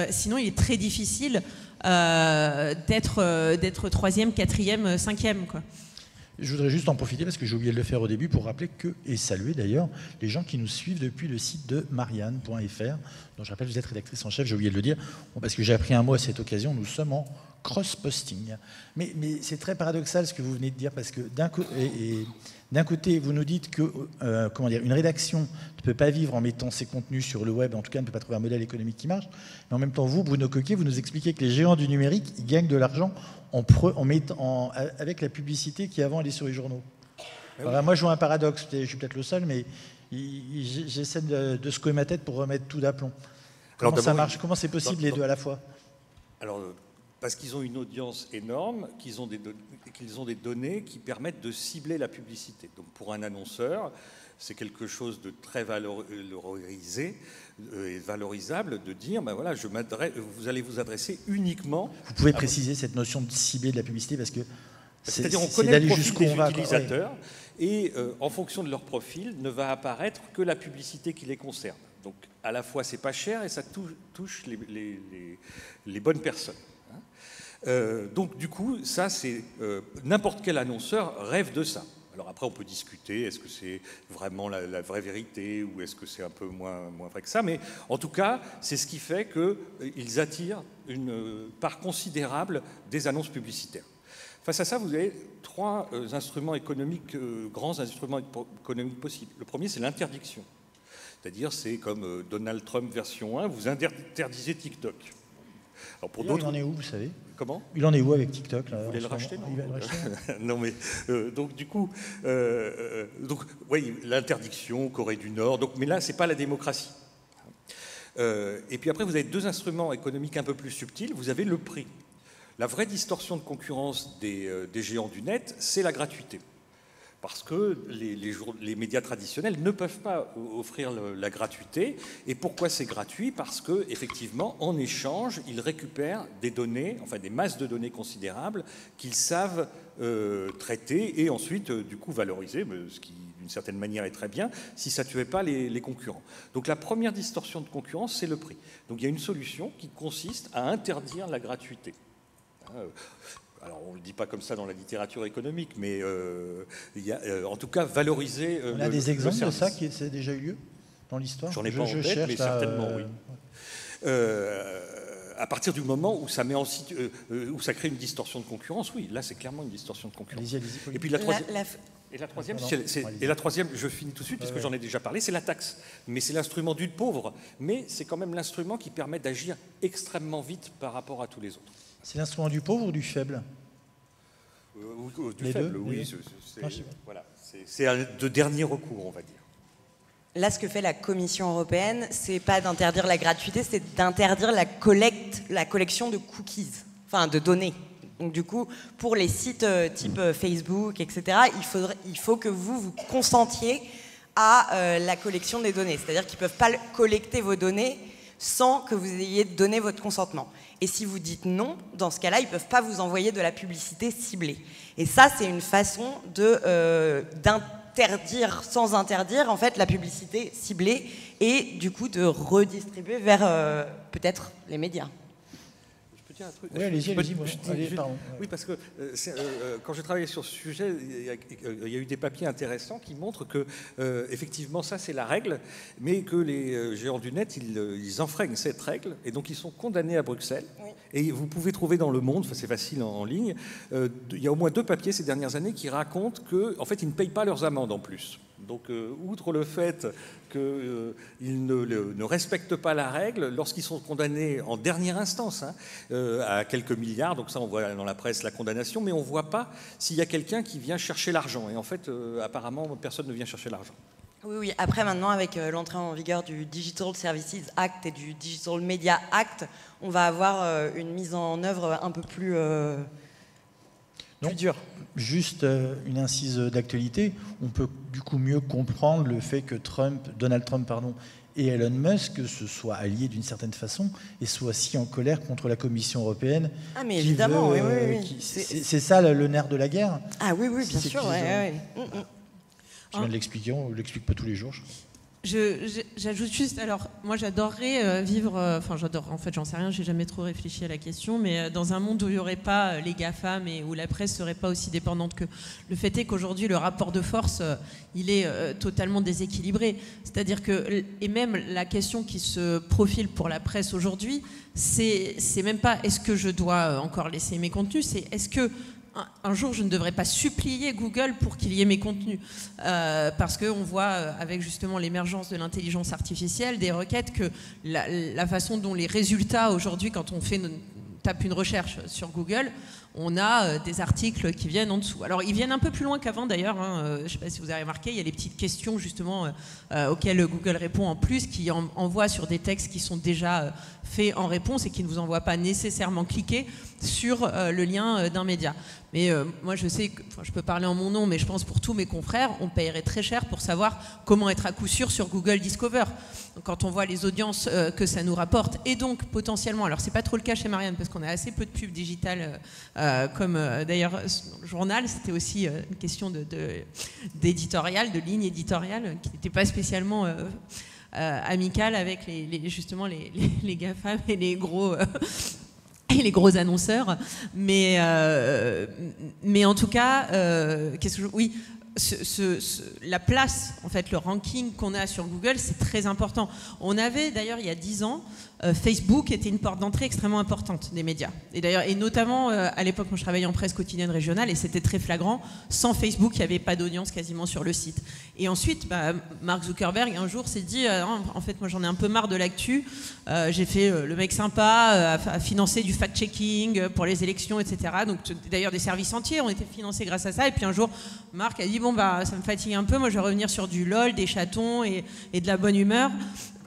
sinon il est très difficile d'être troisième, quatrième, cinquième, quoi. Je voudrais juste en profiter, parce que j'ai oublié de le faire au début, pour rappeler et saluer d'ailleurs les gens qui nous suivent depuis le site de Marianne.fr, dont je rappelle que vous êtes rédactrice en chef, j'ai oublié de le dire, parce que j'ai appris un mot à cette occasion, nous sommes en cross-posting. Mais c'est très paradoxal ce que vous venez de dire, parce que d'un D'un côté, vous nous dites que une rédaction ne peut pas vivre en mettant ses contenus sur le web, en tout cas ne peut pas trouver un modèle économique qui marche. Mais en même temps, vous, Bruno Coquet, vous nous expliquez que les géants du numérique ils gagnent de l'argent avec la publicité qui avant allait sur les journaux. Alors, moi, je vois un paradoxe. Je suis peut-être le seul, mais j'essaie de secouer ma tête pour remettre tout d'aplomb. Comment ça marche? Comment c'est possible les deux à la fois? Alors, parce qu'ils ont une audience énorme, qu'ils ont des données qui permettent de cibler la publicité. Donc pour un annonceur, c'est quelque chose de très valorisé et valorisable de dire, ben voilà, vous allez vous adresser uniquement... Vous pouvez préciser cette notion de cibler de la publicité parce que c'est-à-dire on connaît le profil des utilisateurs et en fonction de leur profil, ne va apparaître que la publicité qui les concerne. Donc à la fois c'est pas cher et ça touche les bonnes personnes. Donc du coup, ça c'est n'importe quel annonceur rêve de ça. Alors après on peut discuter, est-ce que c'est vraiment la vraie vérité ou est-ce que c'est un peu moins vrai que ça, mais en tout cas c'est ce qui fait qu'ils attirent une part considérable des annonces publicitaires. Face à ça, vous avez trois instruments économiques, grands instruments économiques possibles. Le premier, c'est l'interdiction. C'est-à-dire, c'est comme Donald Trump version 1, vous interdisez TikTok. Alors pour d'autres, il en est où, vous savez? Comment? Il en est où avec TikTok là, vous voulez le racheter? Non, il va le racheter. Non, mais donc du coup, oui, l'interdiction, Corée du Nord. Donc, mais là, c'est pas la démocratie. Et puis après, vous avez deux instruments économiques un peu plus subtils. Vous avez le prix. La vraie distorsion de concurrence des géants du net, c'est la gratuité. Parce que les médias traditionnels ne peuvent pas offrir la gratuité. Et pourquoi c'est gratuit? Parce qu'effectivement, en échange, ils récupèrent des données, enfin des masses de données considérables qu'ils savent traiter et ensuite, du coup, valoriser, ce qui, d'une certaine manière, est très bien, si ça ne tuait pas les concurrents. Donc la première distorsion de concurrence, c'est le prix. Donc il y a une solution qui consiste à interdire la gratuité. Alors, on ne le dit pas comme ça dans la littérature économique, mais il y a, en tout cas, valoriser on a des exemples de ça qui a déjà eu lieu dans l'histoire? J'en ai pas en tête, mais certainement, oui. À partir du moment où ça, où ça crée une distorsion de concurrence, oui, là, c'est clairement une distorsion de concurrence. Allez-y, et puis la troisième, je finis tout de suite, puisque j'en ai déjà parlé, c'est la taxe. Mais c'est l'instrument du pauvre, mais c'est quand même l'instrument qui permet d'agir extrêmement vite par rapport à tous les autres. C'est l'instrument du pauvre ou du faible? Du faible, oui. C'est de dernier recours, on va dire. Là, ce que fait la Commission européenne, c'est pas d'interdire la gratuité, c'est d'interdire la collection de cookies, enfin de données. Donc du coup, pour les sites type Facebook, etc., il faut que vous consentiez à la collection des données. C'est-à-dire qu'ils ne peuvent pas collecter vos données sans que vous ayez donné votre consentement. Et si vous dites non, dans ce cas-là, ils ne peuvent pas vous envoyer de la publicité ciblée. Et ça, c'est une façon d'interdire, sans interdire, en fait, la publicité ciblée et du coup de redistribuer vers peut-être les médias. dire un truc? Oui, allez-y, pardon. Oui, parce que quand j'ai travaillé sur ce sujet, il y a eu des papiers intéressants qui montrent que, effectivement, ça, c'est la règle, mais que les géants du net, ils enfreignent cette règle, et donc ils sont condamnés à Bruxelles. Oui. Et vous pouvez trouver dans Le Monde, c'est facile en ligne, il y a au moins 2 papiers ces dernières années qui racontent qu'en fait, ils ne payent pas leurs amendes en plus. Donc, outre le fait qu'ils ne respectent pas la règle, lorsqu'ils sont condamnés en dernière instance à quelques milliards, donc ça on voit dans la presse la condamnation, mais on ne voit pas s'il y a quelqu'un qui vient chercher l'argent. Et en fait, apparemment, personne ne vient chercher l'argent. Oui, oui. Après, maintenant, avec l'entrée en vigueur du Digital Services Act et du Digital Media Act, on va avoir une mise en œuvre un peu plus dure. Juste une incise d'actualité, on peut du coup mieux comprendre le fait que Donald Trump et Elon Musk se soient alliés d'une certaine façon et soient si en colère contre la Commission européenne. Ah mais évidemment, oui. C'est ça le nerf de la guerre. Ah oui, bien sûr. Je viens de l'expliquer, on ne l'explique pas tous les jours. J'ajoute juste, alors moi j'adorerais vivre, en fait j'en sais rien, j'ai jamais trop réfléchi à la question, mais dans un monde où il n'y aurait pas les GAFAM et où la presse serait pas aussi dépendante que... Le fait est qu'aujourd'hui le rapport de force, il est totalement déséquilibré. C'est-à-dire que, et même la question qui se profile pour la presse aujourd'hui, c'est même pas est-ce que je dois encore laisser mes contenus, c'est est-ce que un jour, je ne devrais pas supplier Google pour qu'il y ait mes contenus. Parce qu'on voit, avec justement l'émergence de l'intelligence artificielle, des requêtes, que la façon dont les résultats aujourd'hui, quand on tape une recherche sur Google, on a des articles qui viennent en dessous. Alors, ils viennent un peu plus loin qu'avant, d'ailleurs. Je ne sais pas si vous avez remarqué, il y a des petites questions, justement, auxquelles Google répond en plus, qui envoient sur des textes qui sont déjà faits en réponse et qui ne vous envoient pas nécessairement cliquer sur le lien d'un média. Mais moi, je sais que, je peux parler en mon nom, mais je pense pour tous mes confrères, on paierait très cher pour savoir comment être à coup sûr sur Google Discover. Donc, quand on voit les audiences que ça nous rapporte, et donc potentiellement, alors c'est pas trop le cas chez Marianne, parce qu'on a assez peu de pubs digitales, comme d'ailleurs le journal, c'était aussi une question d'éditorial, de ligne éditoriale, qui n'était pas spécialement amicale avec justement les GAFAM et les gros... et les gros annonceurs, mais en tout cas, oui, la place, en fait, le ranking qu'on a sur Google, c'est très important. On avait d'ailleurs il y a 10 ans, Facebook était une porte d'entrée extrêmement importante des médias. Et d'ailleurs, et notamment à l'époque où je travaillais en presse quotidienne régionale, et c'était très flagrant, sans Facebook, il n'y avait pas d'audience quasiment sur le site. Et ensuite, Mark Zuckerberg, un jour, s'est dit, en fait, moi j'en ai un peu marre de l'actu, j'ai fait le mec sympa, à financer du fact-checking pour les élections, etc. Donc d'ailleurs, des services entiers ont été financés grâce à ça. Et puis un jour, Mark a dit, bon, ça me fatigue un peu, moi je vais revenir sur du LOL, des chatons et de la bonne humeur.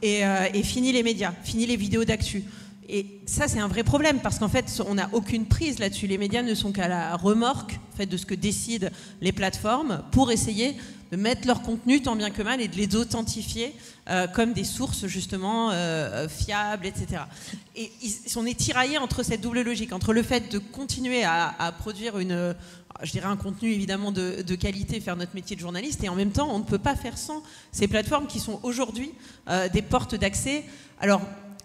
Et fini les médias, fini les vidéos d'actu. Et ça, c'est un vrai problème, parce qu'en fait, on n'a aucune prise là-dessus. Les médias ne sont qu'à la remorque, en fait, de ce que décident les plateformes pour essayer de mettre leur contenu tant bien que mal et de les authentifier comme des sources justement fiables, etc. Et on est tiraillé entre cette double logique, entre le fait de continuer à produire je dirais un contenu évidemment de qualité, faire notre métier de journaliste, et en même temps, on ne peut pas faire sans ces plateformes qui sont aujourd'hui des portes d'accès. Alors,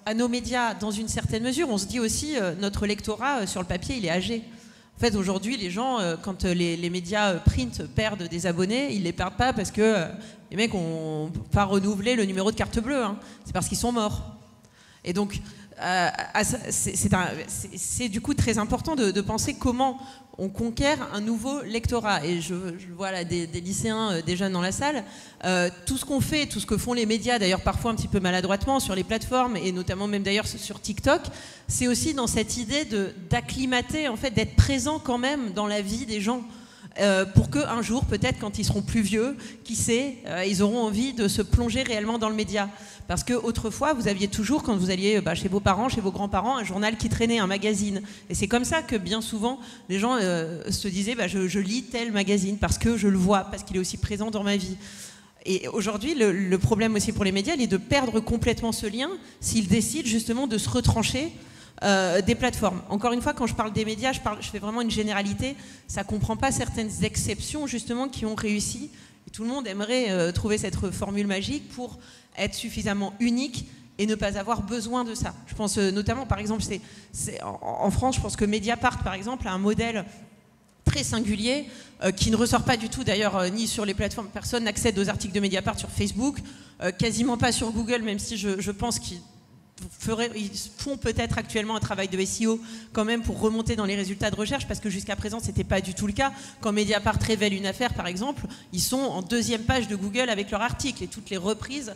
à nos médias, dans une certaine mesure, on se dit aussi, notre lectorat sur le papier, il est âgé. En fait, aujourd'hui, les gens, quand les médias print perdent des abonnés, ils ne les perdent pas parce que les mecs n'ont pas renouvelé le numéro de carte bleue. Hein. C'est parce qu'ils sont morts. Et donc, c'est du coup très important de penser comment on conquiert un nouveau lectorat. Et je vois là des lycéens, des jeunes dans la salle. Tout ce qu'on fait, tout ce que font les médias, d'ailleurs parfois un petit peu maladroitement sur les plateformes, et notamment même d'ailleurs sur TikTok, c'est aussi dans cette idée d'acclimater, en fait, d'être présent quand même dans la vie des gens. Pour qu'un jour, peut-être quand ils seront plus vieux, qui sait, ils auront envie de se plonger réellement dans le média. Parce qu'autrefois, vous aviez toujours, quand vous alliez chez vos parents, chez vos grands-parents, un journal qui traînait, un magazine. Et c'est comme ça que bien souvent, les gens se disaient je lis tel magazine parce que je le vois, parce qu'il est aussi présent dans ma vie. Et aujourd'hui, le problème aussi pour les médias, il est de perdre complètement ce lien s'ils décident justement de se retrancher des plateformes. Encore une fois, quand je parle des médias, je fais vraiment une généralité. Ça ne comprend pas certaines exceptions justement qui ont réussi. Et tout le monde aimerait trouver cette formule magique pour être suffisamment unique et ne pas avoir besoin de ça. Je pense notamment, par exemple, en France, je pense que Mediapart, par exemple, a un modèle très singulier qui ne ressort pas du tout d'ailleurs ni sur les plateformes. Personne n'accède aux articles de Mediapart sur Facebook, quasiment pas sur Google, même si je pense qu'ils font peut-être actuellement un travail de SEO quand même pour remonter dans les résultats de recherche, parce que jusqu'à présent c'était pas du tout le cas. Quand Mediapart révèle une affaire par exemple, ils sont en 2e page de Google avec leur article et toutes les reprises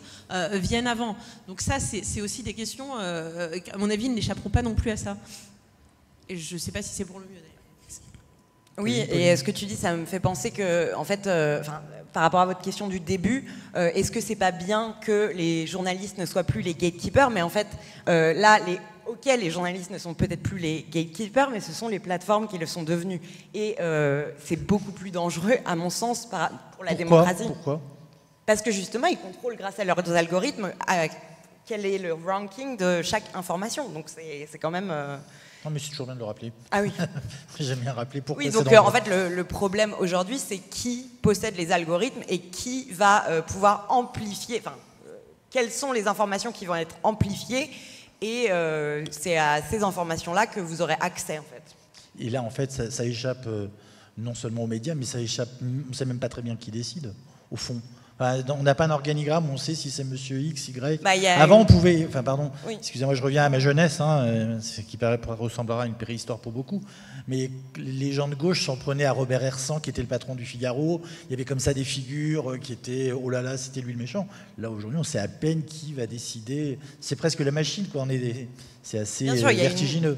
viennent avant. Donc ça c'est aussi des questions à mon avis n'échapperont pas non plus à ça. Et je sais pas si c'est pour le mieux d'ailleurs. Oui, et ce que tu dis, ça me fait penser que, en fait, par rapport à votre question du début, est-ce que c'est pas bien que les journalistes ne soient plus les gatekeepers, mais en fait, là, les journalistes ne sont peut-être plus les gatekeepers, mais ce sont les plateformes qui le sont devenues. Et c'est beaucoup plus dangereux, à mon sens, pour la démocratie. Pourquoi ? Parce que justement, ils contrôlent, grâce à leurs algorithmes, quel est le ranking de chaque information. Donc c'est quand même... Non, mais c'est toujours bien de le rappeler. Ah oui. J'aime bien rappeler pourquoi. Oui, donc en fait, le problème aujourd'hui, c'est qui possède les algorithmes et qui va pouvoir amplifier, quelles sont les informations qui vont être amplifiées, et c'est à ces informations-là que vous aurez accès, en fait. Et là, en fait, ça échappe non seulement aux médias, mais ça échappe, on ne sait même pas très bien qui décide, au fond. Enfin, on n'a pas un organigramme, on sait si c'est Monsieur X, Y. Avant, on pouvait... Enfin, pardon, oui. Excusez-moi, je reviens à ma jeunesse, ce qui ressemblera à une préhistoire pour beaucoup. Mais les gens de gauche s'en prenaient à Robert Hersant, qui était le patron du Figaro. Il y avait comme ça des figures qui étaient, oh là là, c'était lui le méchant. Là, aujourd'hui, on sait à peine qui va décider. C'est presque la machine, quoi. C'est assez vertigineux.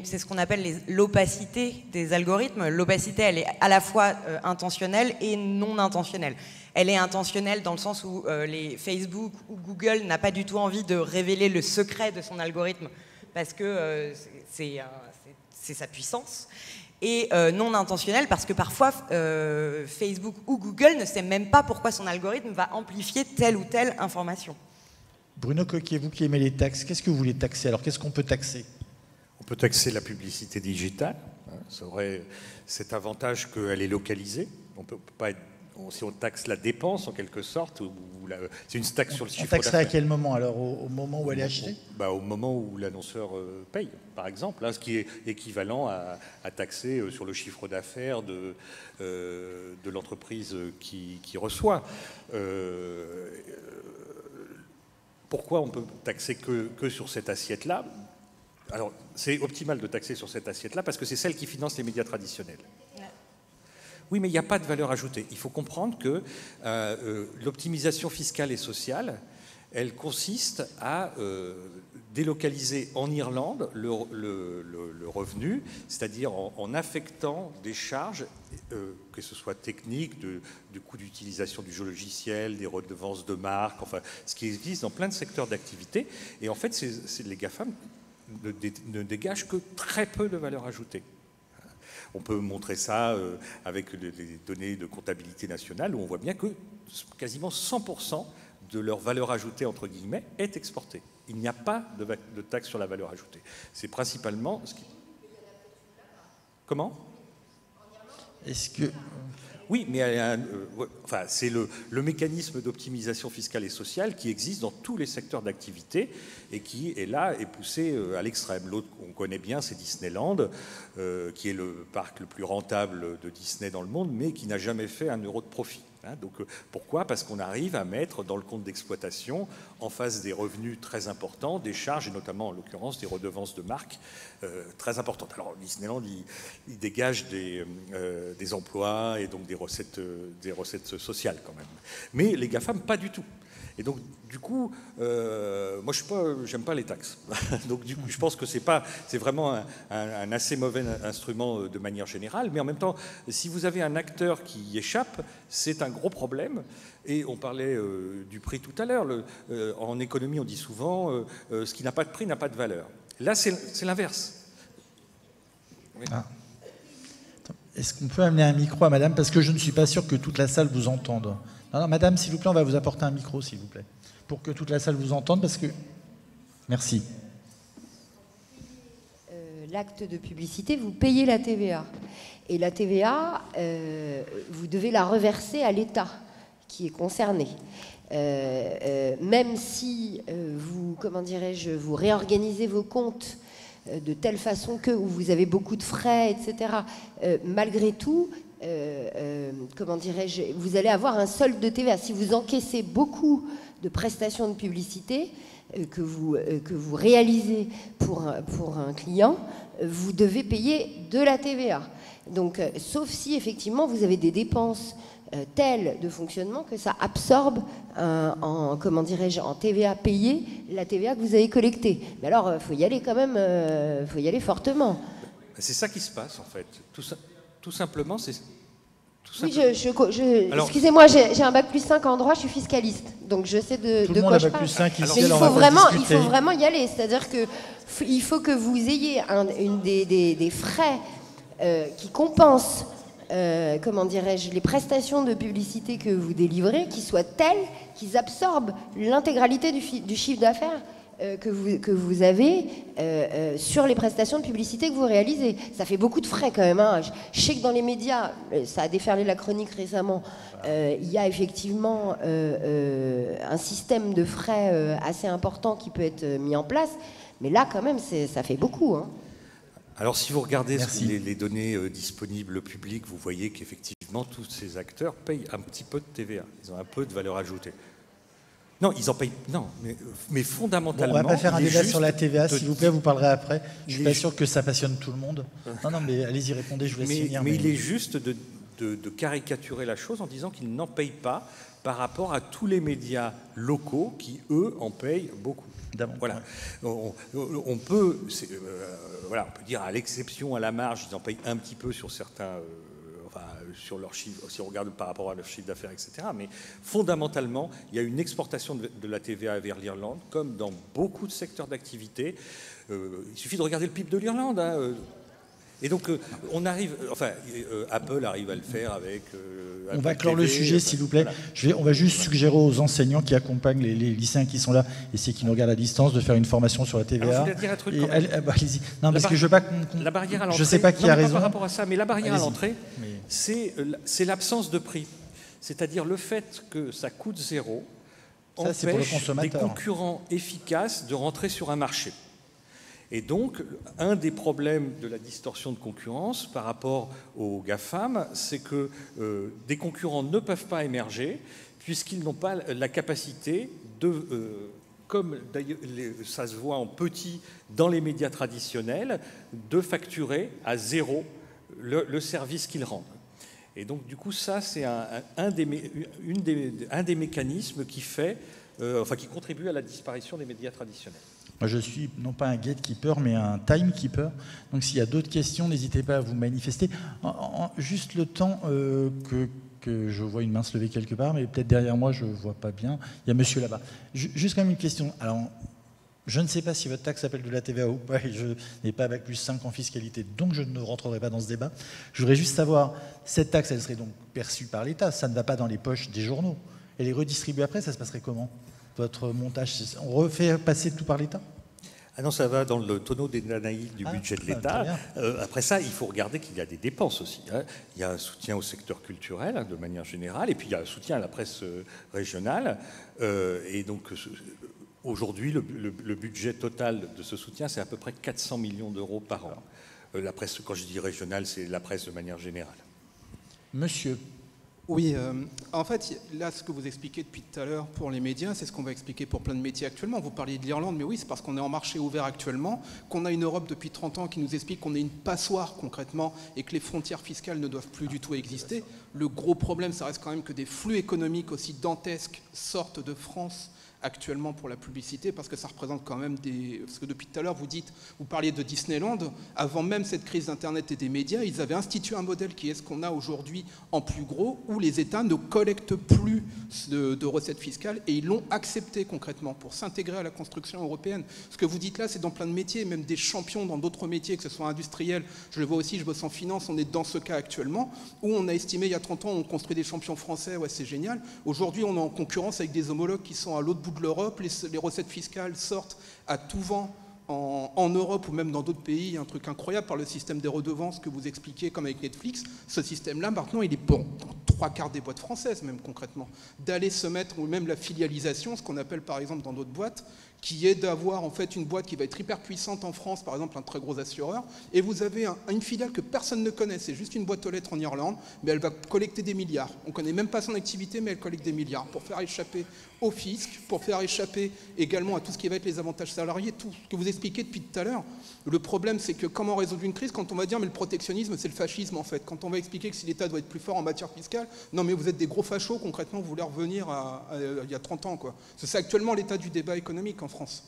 C'est ce qu'on appelle l'opacité des algorithmes. L'opacité, elle est à la fois intentionnelle et non intentionnelle. Elle est intentionnelle dans le sens où les Facebook ou Google n'a pas du tout envie de révéler le secret de son algorithme parce que c'est sa puissance. Et non intentionnelle parce que parfois Facebook ou Google ne sait même pas pourquoi son algorithme va amplifier telle ou telle information. Bruno Coquet, vous qui aimez les taxes, qu'est-ce que vous voulez taxer? Alors, qu'est-ce qu'on peut taxer? On peut taxer la publicité digitale. Ça aurait cet avantage qu'elle est localisée. On peut pas être, si on taxe la dépense, en quelque sorte, c'est une taxe sur le chiffre d'affaires. On taxerait à quel moment, alors? Au moment où elle est achetée? Au moment où l'annonceur paye, par exemple, ce qui est équivalent à taxer sur le chiffre d'affaires de l'entreprise qui reçoit. Pourquoi on peut taxer que sur cette assiette-là? Alors, c'est optimal de taxer sur cette assiette-là parce que c'est celle qui finance les médias traditionnels. Oui, mais il n'y a pas de valeur ajoutée. Il faut comprendre que l'optimisation fiscale et sociale, elle consiste à délocaliser en Irlande le revenu, c'est-à-dire en affectant des charges, que ce soit techniques, du coût d'utilisation du jeu logiciel, des redevances de marque, enfin, ce qui existe dans plein de secteurs d'activité. Et en fait, les GAFAM ne dégagent que très peu de valeur ajoutée. On peut montrer ça avec les données de comptabilité nationale, où on voit bien que quasiment 100% de leur valeur ajoutée, entre guillemets, est exportée. Il n'y a pas de taxe sur la valeur ajoutée. C'est principalement... Comment? Est-ce que... Oui, mais c'est le mécanisme d'optimisation fiscale et sociale qui existe dans tous les secteurs d'activité et qui est poussé à l'extrême. L'autre qu'on connaît bien, c'est Disneyland, qui est le parc le plus rentable de Disney dans le monde, mais qui n'a jamais fait un euro de profit. Donc, pourquoi? Parce qu'on arrive à mettre dans le compte d'exploitation, en face des revenus très importants, des charges, et notamment en l'occurrence des redevances de marque très importantes. Alors Disneyland, il dégage des emplois et donc des recettes sociales quand même. Mais les GAFAM, pas du tout. Et donc, du coup, moi, j'aime pas les taxes. Donc, du coup, je pense que c'est vraiment un assez mauvais instrument de manière générale. Mais en même temps, si vous avez un acteur qui y échappe, c'est un gros problème. Et on parlait du prix tout à l'heure. En économie, on dit souvent ce qui n'a pas de prix n'a pas de valeur. Là, c'est l'inverse. Oui. Ah. Est-ce qu'on peut amener un micro à madame? Parce que je ne suis pas sûr que toute la salle vous entende. Non, madame, s'il vous plaît, on va vous apporter un micro, s'il vous plaît, pour que toute la salle vous entende, parce que... Merci. L'acte de publicité, vous payez la TVA. Et la TVA, vous devez la reverser à l'État qui est concerné. Même si vous réorganisez vos comptes de telle façon que où vous avez beaucoup de frais, etc., malgré tout... vous allez avoir un solde de TVA. Si vous encaissez beaucoup de prestations de publicité que vous réalisez pour un client, vous devez payer de la TVA. Donc, sauf si effectivement vous avez des dépenses telles de fonctionnement que ça absorbe en TVA payée la TVA que vous avez collectée. Mais alors, il faut y aller quand même, faut y aller fortement. C'est ça qui se passe en fait. Tout simplement, c'est... Oui, excusez-moi, j'ai un bac+5 en droit, je suis fiscaliste, donc je sais de quoi je parle. Mais il faut vraiment y aller, c'est-à-dire qu'il faut que vous ayez des frais qui compensent, les prestations de publicité que vous délivrez, qui soient telles qu'ils absorbent l'intégralité du chiffre d'affaires que vous avez sur les prestations de publicité que vous réalisez. Ça fait beaucoup de frais quand même. Je sais que dans les médias, ça a déferlé la chronique récemment, il y a effectivement un système de frais assez important qui peut être mis en place. Mais là, quand même, ça fait beaucoup. Alors si vous regardez les données disponibles publiques, vous voyez qu'effectivement tous ces acteurs payent un petit peu de TVA. Ils ont un peu de valeur ajoutée. Non, ils en payent. Non, mais fondamentalement. Bon, on va pas faire un débat sur la TVA, s'il vous plaît, vous parlerez après. Je suis pas sûr que ça passionne tout le monde. Non, mais allez-y, répondez, je vous laisse finir. Mais il est juste de caricaturer la chose en disant qu'ils n'en payent pas par rapport à tous les médias locaux qui, eux, en payent beaucoup. Voilà. On peut dire à l'exception, à la marge, ils en payent un petit peu sur certains. Sur leur chiffre, si on regarde par rapport à leur chiffre d'affaires, etc. Mais fondamentalement, il y a une exportation de la TVA vers l'Irlande, comme dans beaucoup de secteurs d'activité. Il suffit de regarder le PIB de l'Irlande. Hein. Et donc, on arrive, Apple arrive à le faire avec. On va clore le sujet, s'il vous plaît. Voilà. On va juste suggérer aux enseignants qui accompagnent les lycéens qui sont là et ceux qui nous regardent à distance de faire une formation sur la TVA. Alors, je voulais dire un truc. Allez-y. Non, parce que je veux pas la barrière à l'entrée. Je sais pas qui a raison. Par rapport à ça, mais la barrière à l'entrée, c'est l'absence de prix. C'est-à-dire le fait que ça coûte zéro empêche des concurrents efficaces de rentrer sur un marché. Et donc, un des problèmes de la distorsion de concurrence par rapport aux GAFAM, c'est que des concurrents ne peuvent pas émerger puisqu'ils n'ont pas la capacité de, comme d'ailleurs ça se voit en petit dans les médias traditionnels, de facturer à zéro le service qu'ils rendent. Et donc, du coup, ça, c'est un des mécanismes qui fait, qui contribue à la disparition des médias traditionnels. Moi, je suis non pas un gatekeeper, mais un timekeeper. Donc, s'il y a d'autres questions, n'hésitez pas à vous manifester. Juste le temps que je vois une main se lever quelque part, mais peut-être derrière moi, je ne vois pas bien. Il y a monsieur là-bas. Juste quand même une question. Alors, je ne sais pas si votre taxe s'appelle de la TVA ou pas, et je n'ai pas bac+5 en fiscalité, donc je ne rentrerai pas dans ce débat. Je voudrais juste savoir, cette taxe, elle serait donc perçue par l'État. Ça ne va pas dans les poches des journaux. Elle est redistribuée après, ça se passerait comment ? Votre montage, on refait passer tout par l'État ? Ah non, ça va dans le tonneau des Danaïdes du budget de l'État. Après ça, il faut regarder qu'il y a des dépenses aussi. Hein. Il y a un soutien au secteur culturel, de manière générale, et puis il y a un soutien à la presse régionale. Et donc, aujourd'hui, le budget total de ce soutien, c'est à peu près 400 millions d'euros par an. La presse, quand je dis régionale, c'est la presse de manière générale. Monsieur. Oui, en fait, là, ce que vous expliquez depuis tout à l'heure pour les médias, c'est ce qu'on va expliquer pour plein de métiers actuellement. Vous parliez de l'Irlande, mais oui, c'est parce qu'on est en marché ouvert actuellement, qu'on a une Europe depuis 30 ans qui nous explique qu'on est une passoire concrètement et que les frontières fiscales ne doivent plus du tout exister. Le gros problème, ça reste quand même que des flux économiques aussi dantesques sortent de France actuellement pour la publicité, parce que ça représente quand même des... Parce que depuis tout à l'heure, vous parliez de Disneyland, avant même cette crise d'Internet et des médias, ils avaient institué un modèle qui est ce qu'on a aujourd'hui en plus gros, où les États ne collectent plus de recettes fiscales, et ils l'ont accepté concrètement pour s'intégrer à la construction européenne. Ce que vous dites là, c'est dans plein de métiers, même des champions dans d'autres métiers, que ce soit industriel, je le vois aussi, je bosse en finance, on est dans ce cas actuellement, où on a estimé il y a 30 ans, on construit des champions français, ouais c'est génial. Aujourd'hui, on est en concurrence avec des homologues qui sont à l'autre bout de l'Europe, les recettes fiscales sortent à tout vent en Europe ou même dans d'autres pays, un truc incroyable par le système des redevances que vous expliquez comme avec Netflix. Ce système-là, maintenant, il est bon dans 3/4 des boîtes françaises, même concrètement. D'aller se mettre, ou même la filialisation, ce qu'on appelle par exemple dans d'autres boîtes, qui est d'avoir en fait une boîte qui va être hyper puissante en France, par exemple un très gros assureur, et vous avez une filiale que personne ne connaît, c'est juste une boîte aux lettres en Irlande, mais elle va collecter des milliards. On ne connaît même pas son activité, mais elle collecte des milliards pour faire échapper au fisc, pour faire échapper également à tout ce qui va être les avantages salariés, tout ce que vous expliquez depuis tout à l'heure. Le problème, c'est que comment résoudre une crise quand on va dire mais le protectionnisme, c'est le fascisme en fait. Quand on va expliquer que si l'État doit être plus fort en matière fiscale, non mais vous êtes des gros fachos, concrètement, vous voulez revenir à il y a 30 ans, quoi. C'est actuellement l'état du débat économique en France.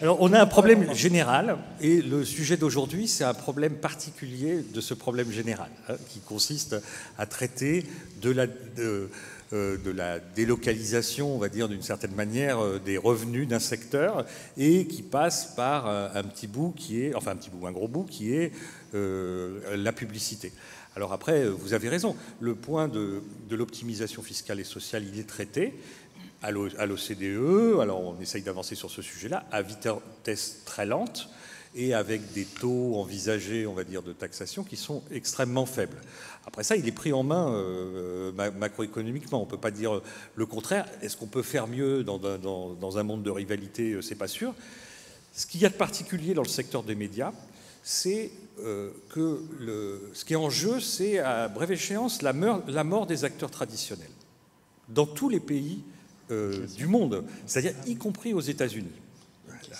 Alors, on a un problème général, et le sujet d'aujourd'hui, c'est un problème particulier de ce problème général, qui consiste à traiter de la délocalisation, on va dire d'une certaine manière, des revenus d'un secteur, et qui passe par un gros bout qui est la publicité. Alors après, vous avez raison, le point de l'optimisation fiscale et sociale, il est traité à l'OCDE, alors on essaye d'avancer sur ce sujet-là, à vitesse très lente, et avec des taux envisagés, on va dire, de taxation qui sont extrêmement faibles. Après ça, il est pris en main macroéconomiquement. On ne peut pas dire le contraire. Est-ce qu'on peut faire mieux dans un monde de rivalité? C'est pas sûr. Ce qu'il y a de particulier dans le secteur des médias, c'est que ce qui est en jeu, c'est à brève échéance la mort des acteurs traditionnels dans tous les pays du monde, c'est-à-dire y compris aux États-Unis.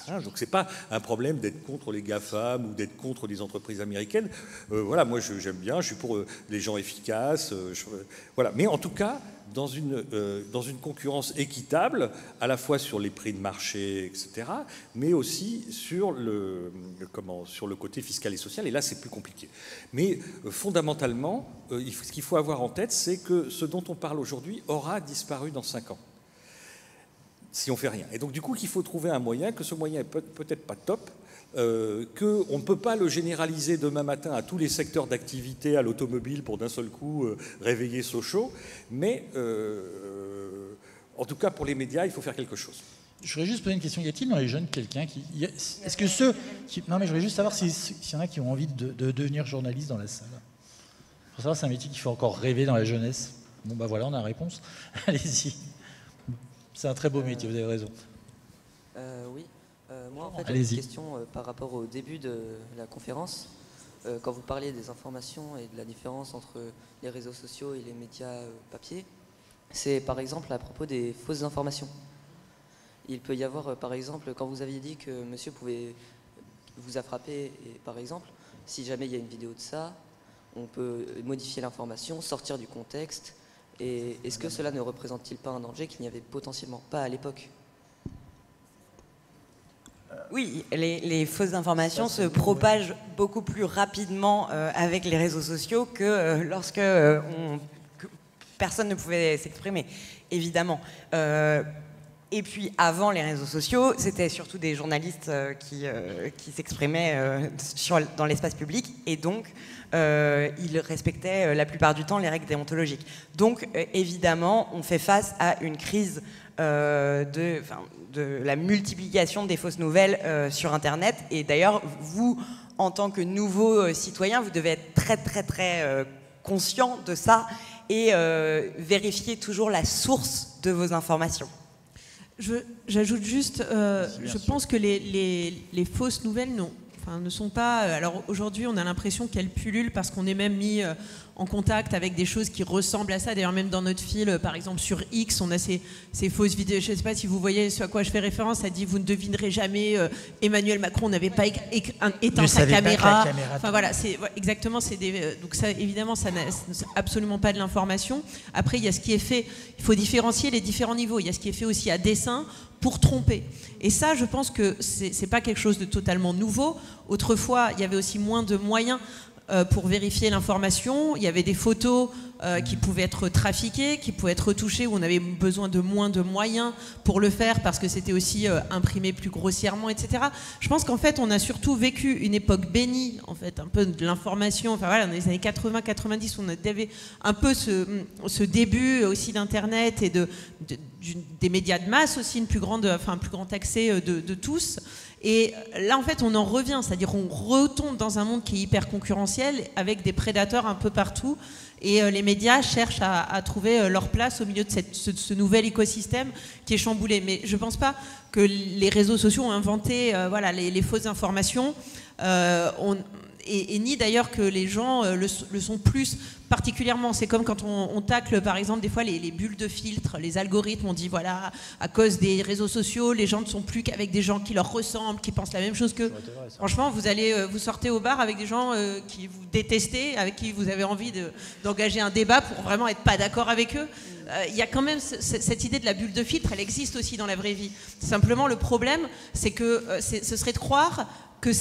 Voilà, donc c'est pas un problème d'être contre les GAFAM ou d'être contre les entreprises américaines. Voilà, moi j'aime bien, je suis pour les gens efficaces. Voilà, mais en tout cas, dans une concurrence équitable, à la fois sur les prix de marché, etc., mais aussi sur le côté fiscal et social. Et là, c'est plus compliqué. Mais fondamentalement, ce qu'il faut avoir en tête, c'est que ce dont on parle aujourd'hui aura disparu dans 5 ans. Si on fait rien. Et donc du coup, qu'il faut trouver un moyen, que ce moyen est peut-être pas top, qu'on ne peut pas le généraliser demain matin à tous les secteurs d'activité, à l'automobile, pour d'un seul coup réveiller Sochaux, mais en tout cas pour les médias, il faut faire quelque chose. Je voudrais juste poser une question. Y a-t-il dans les jeunes quelqu'un qui... Est-ce que ceux qui... Non, mais je voudrais juste savoir s'il y en a qui ont envie de devenir journaliste dans la salle. Pour savoir, c'est un métier qu'il faut encore rêver dans la jeunesse. Bon, bah voilà, on a la réponse. Allez-y. C'est un très beau métier, vous avez raison. Oui. Moi, en fait, j'ai une question par rapport au début de la conférence. Quand vous parliez des informations et de la différence entre les réseaux sociaux et les médias papier, c'est par exemple à propos des fausses informations. Il peut y avoir, par exemple, quand vous aviez dit que monsieur vous a frappé, et par exemple, si jamais il y a une vidéo de ça, on peut modifier l'information, sortir du contexte. Et est-ce que cela ne représente-t-il pas un danger qu'il n'y avait potentiellement pas à l'époque? Oui, les fausses informations se propagent beaucoup plus rapidement avec les réseaux sociaux que lorsque personne ne pouvait s'exprimer, évidemment. Et puis, avant les réseaux sociaux, c'était surtout des journalistes qui s'exprimaient dans l'espace public, et donc ils respectaient la plupart du temps les règles déontologiques. Donc, évidemment, on fait face à une crise de la multiplication des fausses nouvelles sur Internet. Et d'ailleurs, vous, en tant que nouveau citoyen, vous devez être très, très, très conscient de ça et vérifier toujours la source de vos informations. J'ajoute juste, je pense que les fausses nouvelles ne sont pas... Alors aujourd'hui, on a l'impression qu'elles pullulent parce qu'on est même mis en contact avec des choses qui ressemblent à ça. D'ailleurs, même dans notre fil, par exemple sur X, on a ces fausses vidéos. Je ne sais pas si vous voyez ce à quoi je fais référence. Ça dit, vous ne devinerez jamais, Emmanuel Macron n'avait pas éteint sa caméra. Enfin voilà, exactement. Donc ça, évidemment, ça n'a absolument pas de l'information. Après, il y a ce qui est fait. Il faut différencier les différents niveaux. Il y a ce qui est fait aussi à dessein pour tromper. Et ça, je pense que c'est pas quelque chose de totalement nouveau. Autrefois, il y avait aussi moins de moyens pour vérifier l'information. Il y avait des photos qui pouvaient être trafiquées, qui pouvaient être retouchées, où on avait besoin de moins de moyens pour le faire parce que c'était aussi imprimé plus grossièrement, etc. Je pense qu'en fait, on a surtout vécu une époque bénie, en fait, un peu de l'information. Enfin voilà, dans les années 80-90, on avait un peu ce début aussi d'Internet et des médias de masse aussi, un plus grand accès de tous. Et là, en fait, on en revient, c'est-à-dire on retombe dans un monde qui est hyper concurrentiel avec des prédateurs un peu partout. Et les médias cherchent à trouver leur place au milieu de ce nouvel écosystème qui est chamboulé. Mais je ne pense pas que les réseaux sociaux ont inventé les fausses informations. Et ni d'ailleurs que les gens le sont plus particulièrement. C'est comme quand on tacle par exemple des fois les bulles de filtre, les algorithmes, on dit voilà, à cause des réseaux sociaux, les gens ne sont plus qu'avec des gens qui leur ressemblent, qui pensent la même chose qu'eux. Franchement, vous sortez au bar avec des gens qui vous détestez, avec qui vous avez envie d'engager un débat pour vraiment être pas d'accord avec eux. Il y a quand même cette idée de la bulle de filtre, elle existe aussi dans la vraie vie. Simplement, le problème, c'est que ce serait de croire que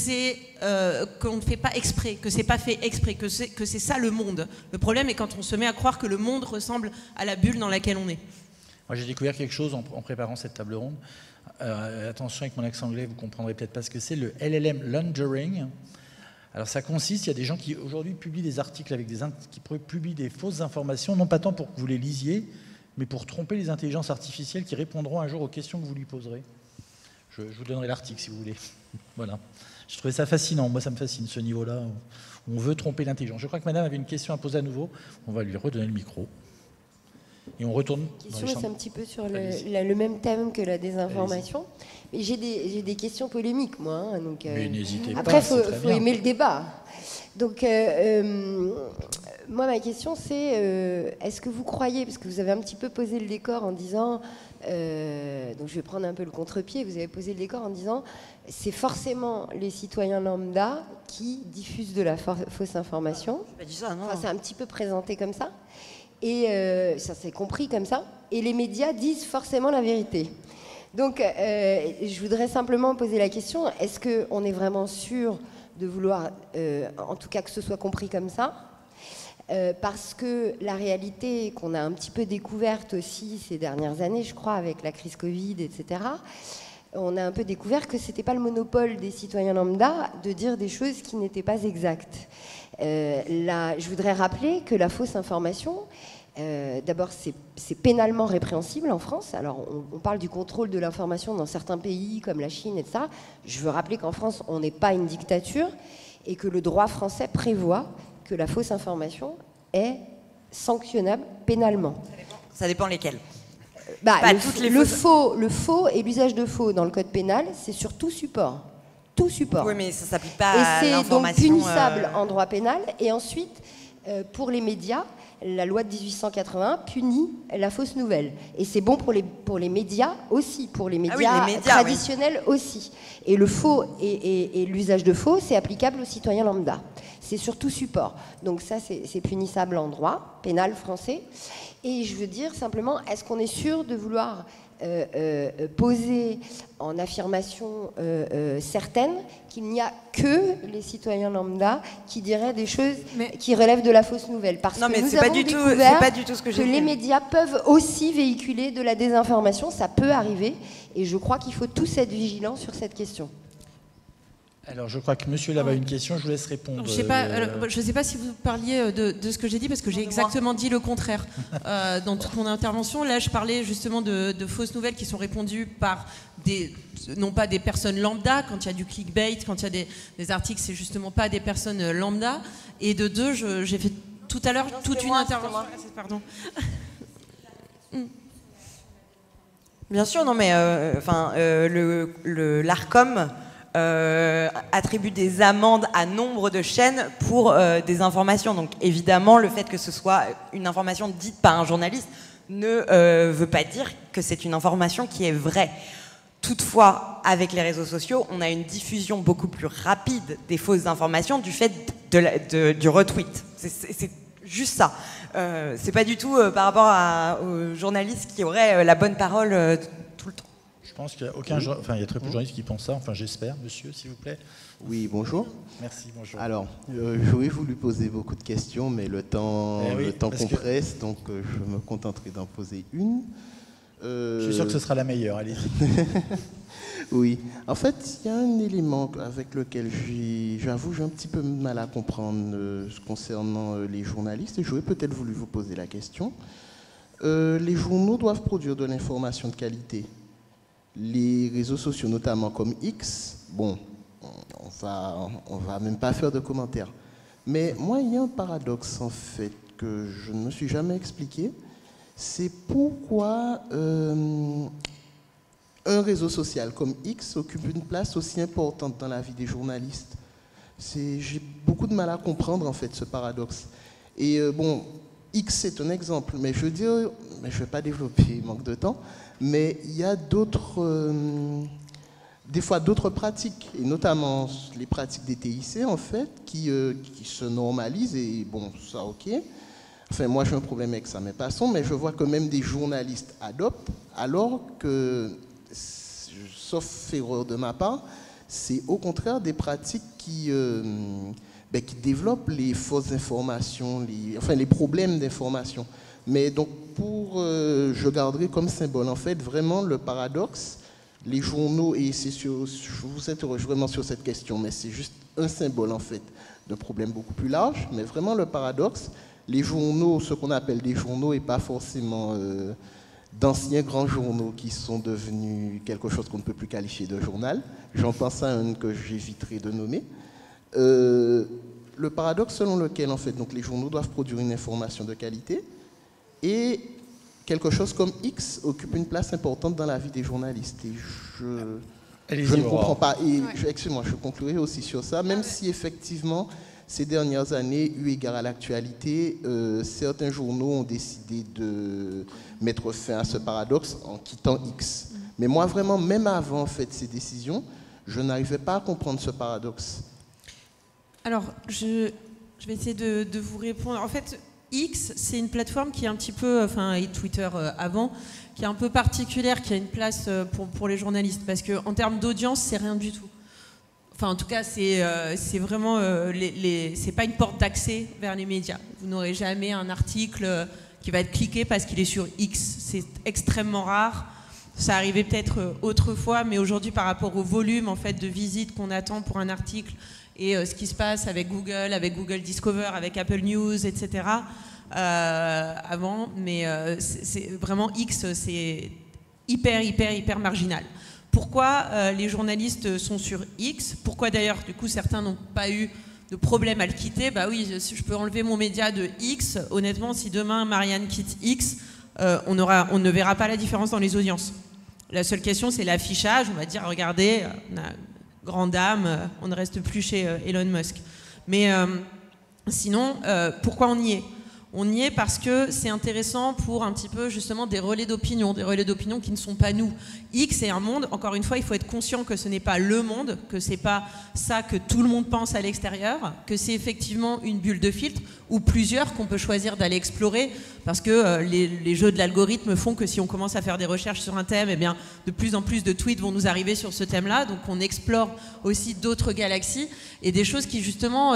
qu'on ne fait pas exprès, que c'est pas fait exprès, que c'est ça le monde. Le problème est quand on se met à croire que le monde ressemble à la bulle dans laquelle on est. Moi, j'ai découvert quelque chose en préparant cette table ronde. Attention avec mon accent anglais, vous comprendrez peut-être pas ce que c'est, le LLM laundering. Alors ça consiste, il y a des gens qui aujourd'hui publient des articles qui publient des fausses informations, non pas tant pour que vous les lisiez, mais pour tromper les intelligences artificielles qui répondront un jour aux questions que vous lui poserez. Je vous donnerai l'article si vous voulez. Voilà. Je trouvais ça fascinant. Moi, ça me fascine, ce niveau-là. On veut tromper l'intelligence. Je crois que madame avait une question à poser à nouveau. On va lui redonner le micro. Et on retourne. La question, c'est un petit peu sur le même thème que la désinformation. Mais j'ai des questions polémiques, moi. Hein, donc, mais n'hésitez pas. Après, il faut aimer le débat. Donc, moi, ma question, c'est est-ce que vous croyez, parce que vous avez un petit peu posé le décor en disant, donc je vais prendre un peu le contre-pied, vous avez posé le décor en disant, c'est forcément les citoyens lambda qui diffusent de la fausse information. Je pas dit ça, non. Enfin, c'est un petit peu présenté comme ça. Et ça s'est compris comme ça. Et les médias disent forcément la vérité. Donc, je voudrais simplement poser la question, est-ce qu'on est vraiment sûr de vouloir, en tout cas que ce soit compris comme ça, parce que la réalité qu'on a un petit peu découverte aussi ces dernières années, je crois, avec la crise Covid, etc., on a un peu découvert que ce n'était pas le monopole des citoyens lambda de dire des choses qui n'étaient pas exactes. Je voudrais rappeler que la fausse information, d'abord, c'est pénalement répréhensible en France. Alors, on parle du contrôle de l'information dans certains pays, comme la Chine, etc. Je veux rappeler qu'en France, on n'est pas une dictature et que le droit français prévoit que la fausse information est sanctionnable pénalement. Ça dépend lesquels. Le faux et l'usage de faux dans le code pénal, c'est sur tout support. Tout support. Oui, mais ça ne s'applique pas à l'information. Et c'est donc punissable en droit pénal. Et ensuite, pour les médias, la loi de 1881 punit la fausse nouvelle. Et c'est bon pour les médias aussi, pour les médias, traditionnels aussi. Et le faux et l'usage de faux, c'est applicable aux citoyens lambda. C'est sur tout support. Donc ça, c'est punissable en droit pénal français. Et je veux dire simplement, est-ce qu'on est sûr de vouloir poser en affirmation certaine qu'il n'y a que les citoyens lambda qui diraient des choses qui relèvent de la fausse nouvelle. Parce que nous avons découvert que les médias peuvent aussi véhiculer de la désinformation, ça peut arriver, et je crois qu'il faut tous être vigilants sur cette question. Alors, je crois que monsieur là a une question, je vous laisse répondre. Je ne sais pas si vous parliez de ce que j'ai dit, parce que j'ai exactement dit le contraire dans toute mon intervention. Là, je parlais justement de fausses nouvelles qui sont répondues par non pas des personnes lambda, quand il y a du clickbait, quand il y a des articles, c'est justement pas des personnes lambda. Et de deux, j'ai fait tout à l'heure toute une intervention. Pardon. Bien sûr, non, mais l'ARCOM attribue des amendes à nombre de chaînes pour des informations. Donc évidemment, le fait que ce soit une information dite par un journaliste ne veut pas dire que c'est une information qui est vraie. Toutefois, avec les réseaux sociaux, on a une diffusion beaucoup plus rapide des fausses informations du fait du retweet. C'est juste ça. C'est pas du tout par rapport aux journalistes qui auraient la bonne parole tout le temps. Je pense qu'il y a aucun, il y a très peu de journalistes qui pensent ça. Enfin, j'espère, monsieur, s'il vous plaît. Oui, bonjour. Merci, bonjour. Alors, j'aurais voulu poser beaucoup de questions, mais le temps compresse, donc je me contenterai d'en poser une. Je suis sûr que ce sera la meilleure, allez-y. Oui, en fait, il y a un élément avec lequel j'avoue, j'ai un petit peu mal à comprendre concernant les journalistes, et j'aurais peut-être voulu vous poser la question. Les journaux doivent produire de l'information de qualité. Les réseaux sociaux, notamment comme X, bon, on va même pas faire de commentaires. Mais moi, il y a un paradoxe, en fait, que je ne me suis jamais expliqué. C'est pourquoi un réseau social comme X occupe une place aussi importante dans la vie des journalistes. J'ai beaucoup de mal à comprendre, en fait, ce paradoxe. Et bon, X, c'est un exemple, mais je veux dire, je ne vais pas développer, il manque de temps, mais il y a des fois d'autres pratiques, et notamment les pratiques des TIC, en fait, qui se normalisent, et bon, ça, ok. Enfin, moi, j'ai un problème avec ça, mais passons, mais je vois que même des journalistes adoptent, alors que, sauf erreur de ma part, c'est au contraire des pratiques qui développent les fausses informations, les problèmes d'information. Mais donc, je garderai comme symbole, en fait, vraiment le paradoxe, les journaux, et je vous interroge vraiment sur cette question, mais c'est juste un symbole, en fait, d'un problème beaucoup plus large, mais vraiment le paradoxe, les journaux, ce qu'on appelle des journaux, et pas forcément d'anciens grands journaux qui sont devenus quelque chose qu'on ne peut plus qualifier de journal. J'en pense à un que j'éviterai de nommer. Le paradoxe selon lequel, en fait, donc, les journaux doivent produire une information de qualité et quelque chose comme X occupe une place importante dans la vie des journalistes. Et je ne comprends pas. Et excusez-moi, je conclurai aussi sur ça, même si effectivement, ces dernières années, eu égard à l'actualité, certains journaux ont décidé de mettre fin à ce paradoxe en quittant X. Mais moi, vraiment, même avant en fait, ces décisions, je n'arrivais pas à comprendre ce paradoxe. Alors, je vais essayer de vous répondre. En fait, X, c'est une plateforme qui est un petit peu, enfin, et Twitter avant, qui est un peu particulière, qui a une place pour les journalistes, parce qu'en termes d'audience, c'est rien du tout. Enfin, en tout cas, c'est vraiment, c'est pas une porte d'accès vers les médias. Vous n'aurez jamais un article qui va être cliqué parce qu'il est sur X. C'est extrêmement rare. Ça arrivait peut-être autrefois, mais aujourd'hui, par rapport au volume en fait de visites qu'on attend pour un article et ce qui se passe avec Google Discover, avec Apple News, etc. Avant, mais c'est vraiment X, c'est hyper marginal. Pourquoi les journalistes sont sur X? Pourquoi d'ailleurs, du coup, certains n'ont pas eu de problème à le quitter? Bah oui, je peux enlever mon média de X. Honnêtement, si demain Marianne quitte X, on ne verra pas la différence dans les audiences. La seule question, c'est l'affichage. On va dire, regardez, on a grande dame, on ne reste plus chez Elon Musk. Mais sinon, pourquoi on y est? On y est parce que c'est intéressant pour un petit peu justement des relais d'opinion qui ne sont pas nous. X est un monde, encore une fois, il faut être conscient que ce n'est pas le monde, que c'est pas ça que tout le monde pense à l'extérieur, que c'est effectivement une bulle de filtre ou plusieurs qu'on peut choisir d'aller explorer parce que les jeux de l'algorithme font que si on commence à faire des recherches sur un thème, eh bien, de plus en plus de tweets vont nous arriver sur ce thème-là, donc on explore aussi d'autres galaxies et des choses qui justement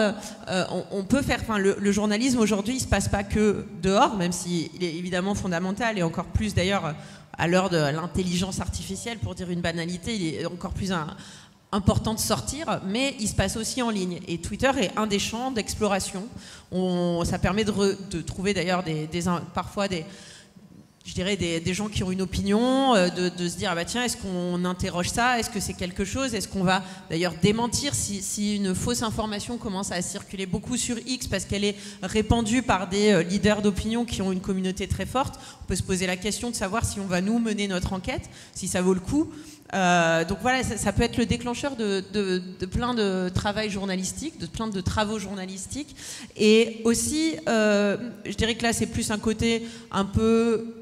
on peut faire. Enfin, le journalisme aujourd'hui, il ne se passe pas que dehors, même s'il est évidemment fondamental et encore plus d'ailleurs à l'heure de l'intelligence artificielle, pour dire une banalité, il est encore plus important de sortir, mais il se passe aussi en ligne. Et Twitter est un des champs d'exploration. Ça permet de trouver d'ailleurs parfois des gens qui ont une opinion, de se dire, ah bah tiens, est-ce qu'on interroge ça? Est-ce que c'est quelque chose? Est-ce qu'on va d'ailleurs démentir si une fausse information commence à circuler beaucoup sur X parce qu'elle est répandue par des leaders d'opinion qui ont une communauté très forte? On peut se poser la question de savoir si on va nous mener notre enquête, si ça vaut le coup. Donc voilà, ça peut être le déclencheur de plein de travail journalistique, de plein de travaux journalistiques. Et aussi, je dirais que là, c'est plus un côté un peu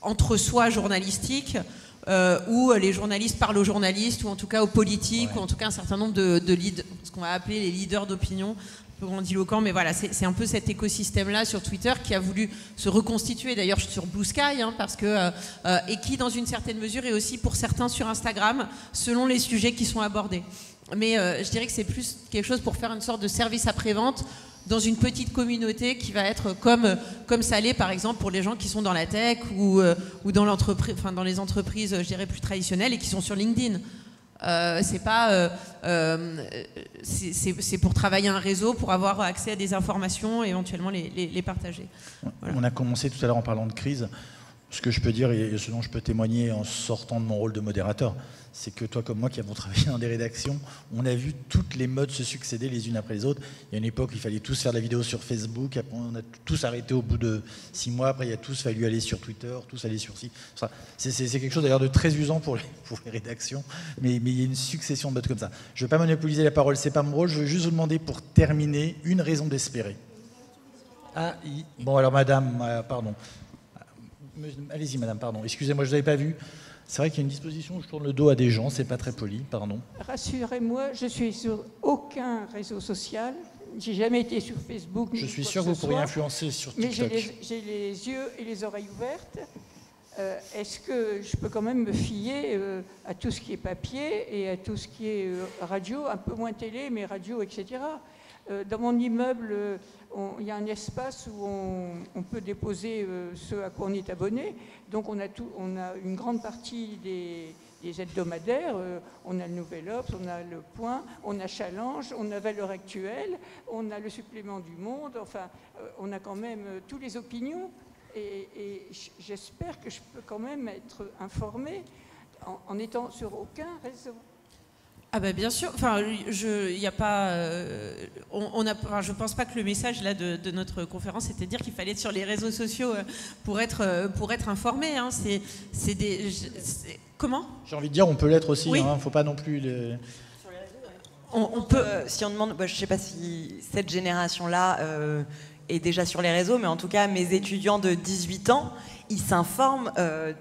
entre-soi journalistique, où les journalistes parlent aux journalistes, ou en tout cas aux politiques, ou en tout cas un certain nombre de leaders, ce qu'on va appeler les leaders d'opinion, un peu grandiloquent, mais voilà, c'est un peu cet écosystème-là sur Twitter qui a voulu se reconstituer, d'ailleurs sur Blue Sky, parce que, et qui, dans une certaine mesure, est aussi pour certains sur Instagram, selon les sujets qui sont abordés. Mais je dirais que c'est plus quelque chose pour faire une sorte de service après-vente dans une petite communauté qui va être comme ça l'est, par exemple, pour les gens qui sont dans la tech ou dans l'entreprise, enfin dans les entreprises, je dirais, plus traditionnelles et qui sont sur LinkedIn. C'est pour travailler un réseau, pour avoir accès à des informations et éventuellement les partager. Voilà. On a commencé tout à l'heure en parlant de crise. Ce que je peux dire et ce dont je peux témoigner en sortant de mon rôle de modérateur, c'est que toi comme moi qui avons travaillé dans des rédactions, on a vu toutes les modes se succéder les unes après les autres. Il y a une époque où il fallait tous faire de la vidéo sur Facebook, après on a tous arrêté au bout de 6 mois, après il a tous fallu aller sur Twitter, tous aller sur c'est quelque chose d'ailleurs de très usant pour les rédactions, mais il y a une succession de modes comme ça. Je ne veux pas monopoliser la parole, c'est pas mon rôle, je veux juste vous demander pour terminer une raison d'espérer. Bon alors madame, pardon. Allez-y madame, pardon, excusez-moi, je ne vous avais pas vu. C'est vrai qu'il y a une disposition où je tourne le dos à des gens, c'est pas très poli, pardon. Rassurez-moi, je suis sur aucun réseau social, j'ai jamais été sur Facebook. Je suis sûr que vous pourriez influencer sur TikTok. Mais j'ai les yeux et les oreilles ouvertes. Est-ce que je peux quand même me fier à tout ce qui est papier et à tout ce qui est radio, un peu moins télé, mais radio, etc. Dans mon immeuble, il y a un espace où on peut déposer ce à quoi on est abonné. Donc on a une grande partie des hebdomadaires. On a le Nouvel Obs, on a le Point, on a Challenge, on a Valeurs Actuelles, on a le supplément du Monde. Enfin, on a quand même toutes les opinions. et j'espère que je peux quand même être informée en étant sur aucun réseau. Ah bah bien sûr, enfin, il y a pas, je pense pas que le message là de notre conférence c'était de dire qu'il fallait être sur les réseaux sociaux pour être informé. Hein. Comment ? J'ai envie de dire, on peut l'être aussi. Oui. Hein, faut pas non plus. On peut. Si on demande, je sais pas si cette génération-là est déjà sur les réseaux, mais en tout cas mes étudiants de 18 ans, ils s'informent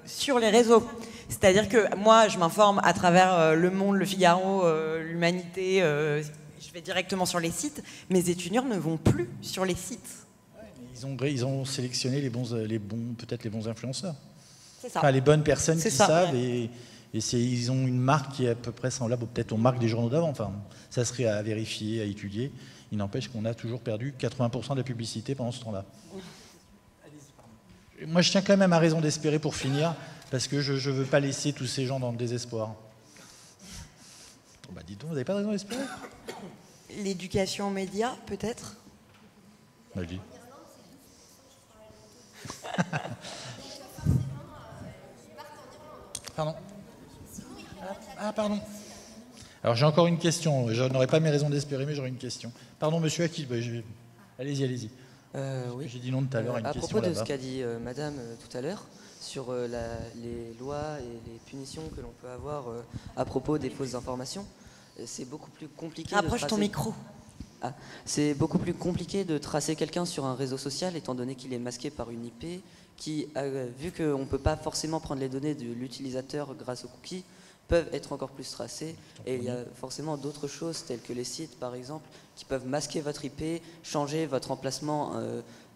sur les réseaux. C'est-à-dire que moi, je m'informe à travers Le Monde, Le Figaro, l'Humanité, je vais directement sur les sites. Mes étudiants ne vont plus sur les sites. Ouais, ils ont sélectionné peut-être les bons influenceurs. C'est ça. Enfin, les bonnes personnes qui savent. Ouais. Et ils ont une marque qui est à peu près semblable peut-être aux marques des journaux d'avant. Enfin, ça serait à vérifier, à étudier. Il n'empêche qu'on a toujours perdu 80% de la publicité pendant ce temps-là. Moi, je tiens quand même à raison d'espérer pour finir, parce que je ne veux pas laisser tous ces gens dans le désespoir. Bon, bah, dites donc, vous n'avez pas de raison d'espérer ? L'éducation aux médias, peut-être ? Bah, je dis. Pardon ? Ah, pardon. Alors, j'ai encore une question. Je n'aurai pas mes raisons d'espérer, mais j'aurai une question. Pardon, monsieur Akil. Bah, allez-y. Oui. J'ai dit non tout à l'heure, une question propos de là-bas. ce qu'a dit madame tout à l'heure, sur les lois et les punitions que l'on peut avoir à propos des fausses informations, c'est beaucoup plus compliqué. Rapproche ton micro. C'est beaucoup plus compliqué de tracer quelqu'un sur un réseau social, étant donné qu'il est masqué par une IP, qui, vu qu'on ne peut pas forcément prendre les données de l'utilisateur grâce aux cookies, peuvent être encore plus tracés. Et il y a forcément d'autres choses, telles que les sites, par exemple, qui peuvent masquer votre IP, changer votre emplacement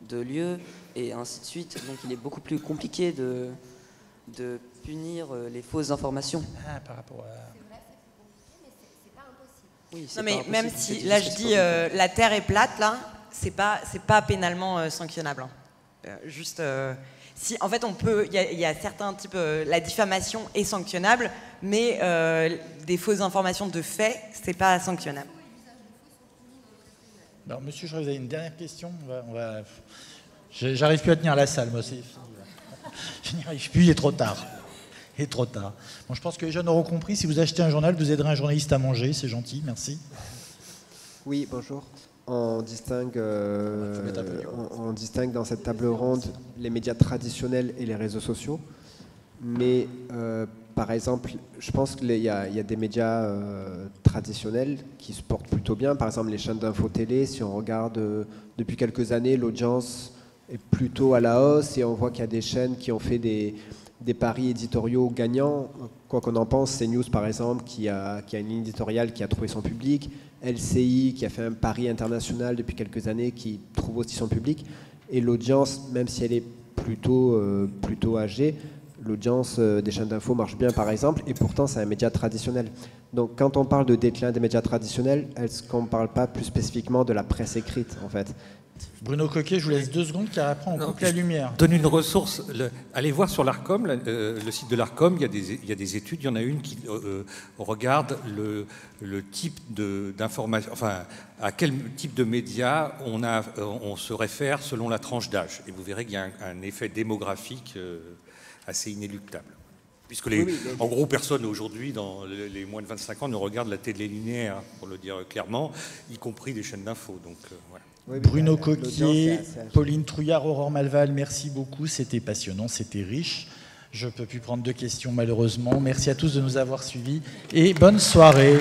de lieu, et ainsi de suite. Donc il est beaucoup plus compliqué de punir les fausses informations. Ah, par rapport à... Oui, non, mais même si, là je dis, la Terre est plate, là, c'est pas pénalement sanctionnable. Hein. Si, en fait, il y a certains types, la diffamation est sanctionnable, mais des fausses informations de fait, c'est pas sanctionnable. Alors, monsieur, je crois que vous avez une dernière question. J'arrive plus à tenir la salle, moi. Je n'y arrive plus, il est trop tard. Bon, je pense que les jeunes auront compris. Si vous achetez un journal, vous aiderez un journaliste à manger. C'est gentil, merci. Oui, bonjour. On distingue dans cette table ronde les médias traditionnels et les réseaux sociaux. Mais par exemple, je pense qu'il y a des médias traditionnels qui se portent plutôt bien. Par exemple, les chaînes d'info télé, si on regarde depuis quelques années, l'audience est plutôt à la hausse et on voit qu'il y a des chaînes qui ont fait des paris éditoriaux gagnants. Quoi qu'on en pense, CNews par exemple, qui a une ligne éditoriale qui a trouvé son public, LCI qui a fait un pari international depuis quelques années qui trouve aussi son public, et l'audience, même si elle est plutôt âgée, l'audience des chaînes d'info marche bien par exemple, et pourtant c'est un média traditionnel. Donc quand on parle de déclin des médias traditionnels, est-ce qu'on ne parle pas plus spécifiquement de la presse écrite en fait ? Bruno Coquet, je vous laisse 2 secondes car après on coupe la lumière. Donne une ressource. Allez voir sur l'ARCOM, le site de l'ARCOM, il y a des études. Il y en a une qui regarde le type d'information, enfin à quel type de médias on se réfère selon la tranche d'âge. Et vous verrez qu'il y a un effet démographique assez inéluctable. Puisque en gros, personne aujourd'hui, dans les moins de 25 ans, ne regarde la télé linéaire, pour le dire clairement, y compris des chaînes d'infos. Donc voilà. Oui, Bruno Coquet, Pauline Trouillard, Aurore Malval, merci beaucoup. C'était passionnant, c'était riche. Je ne peux plus prendre de questions malheureusement. Merci à tous de nous avoir suivis et bonne soirée.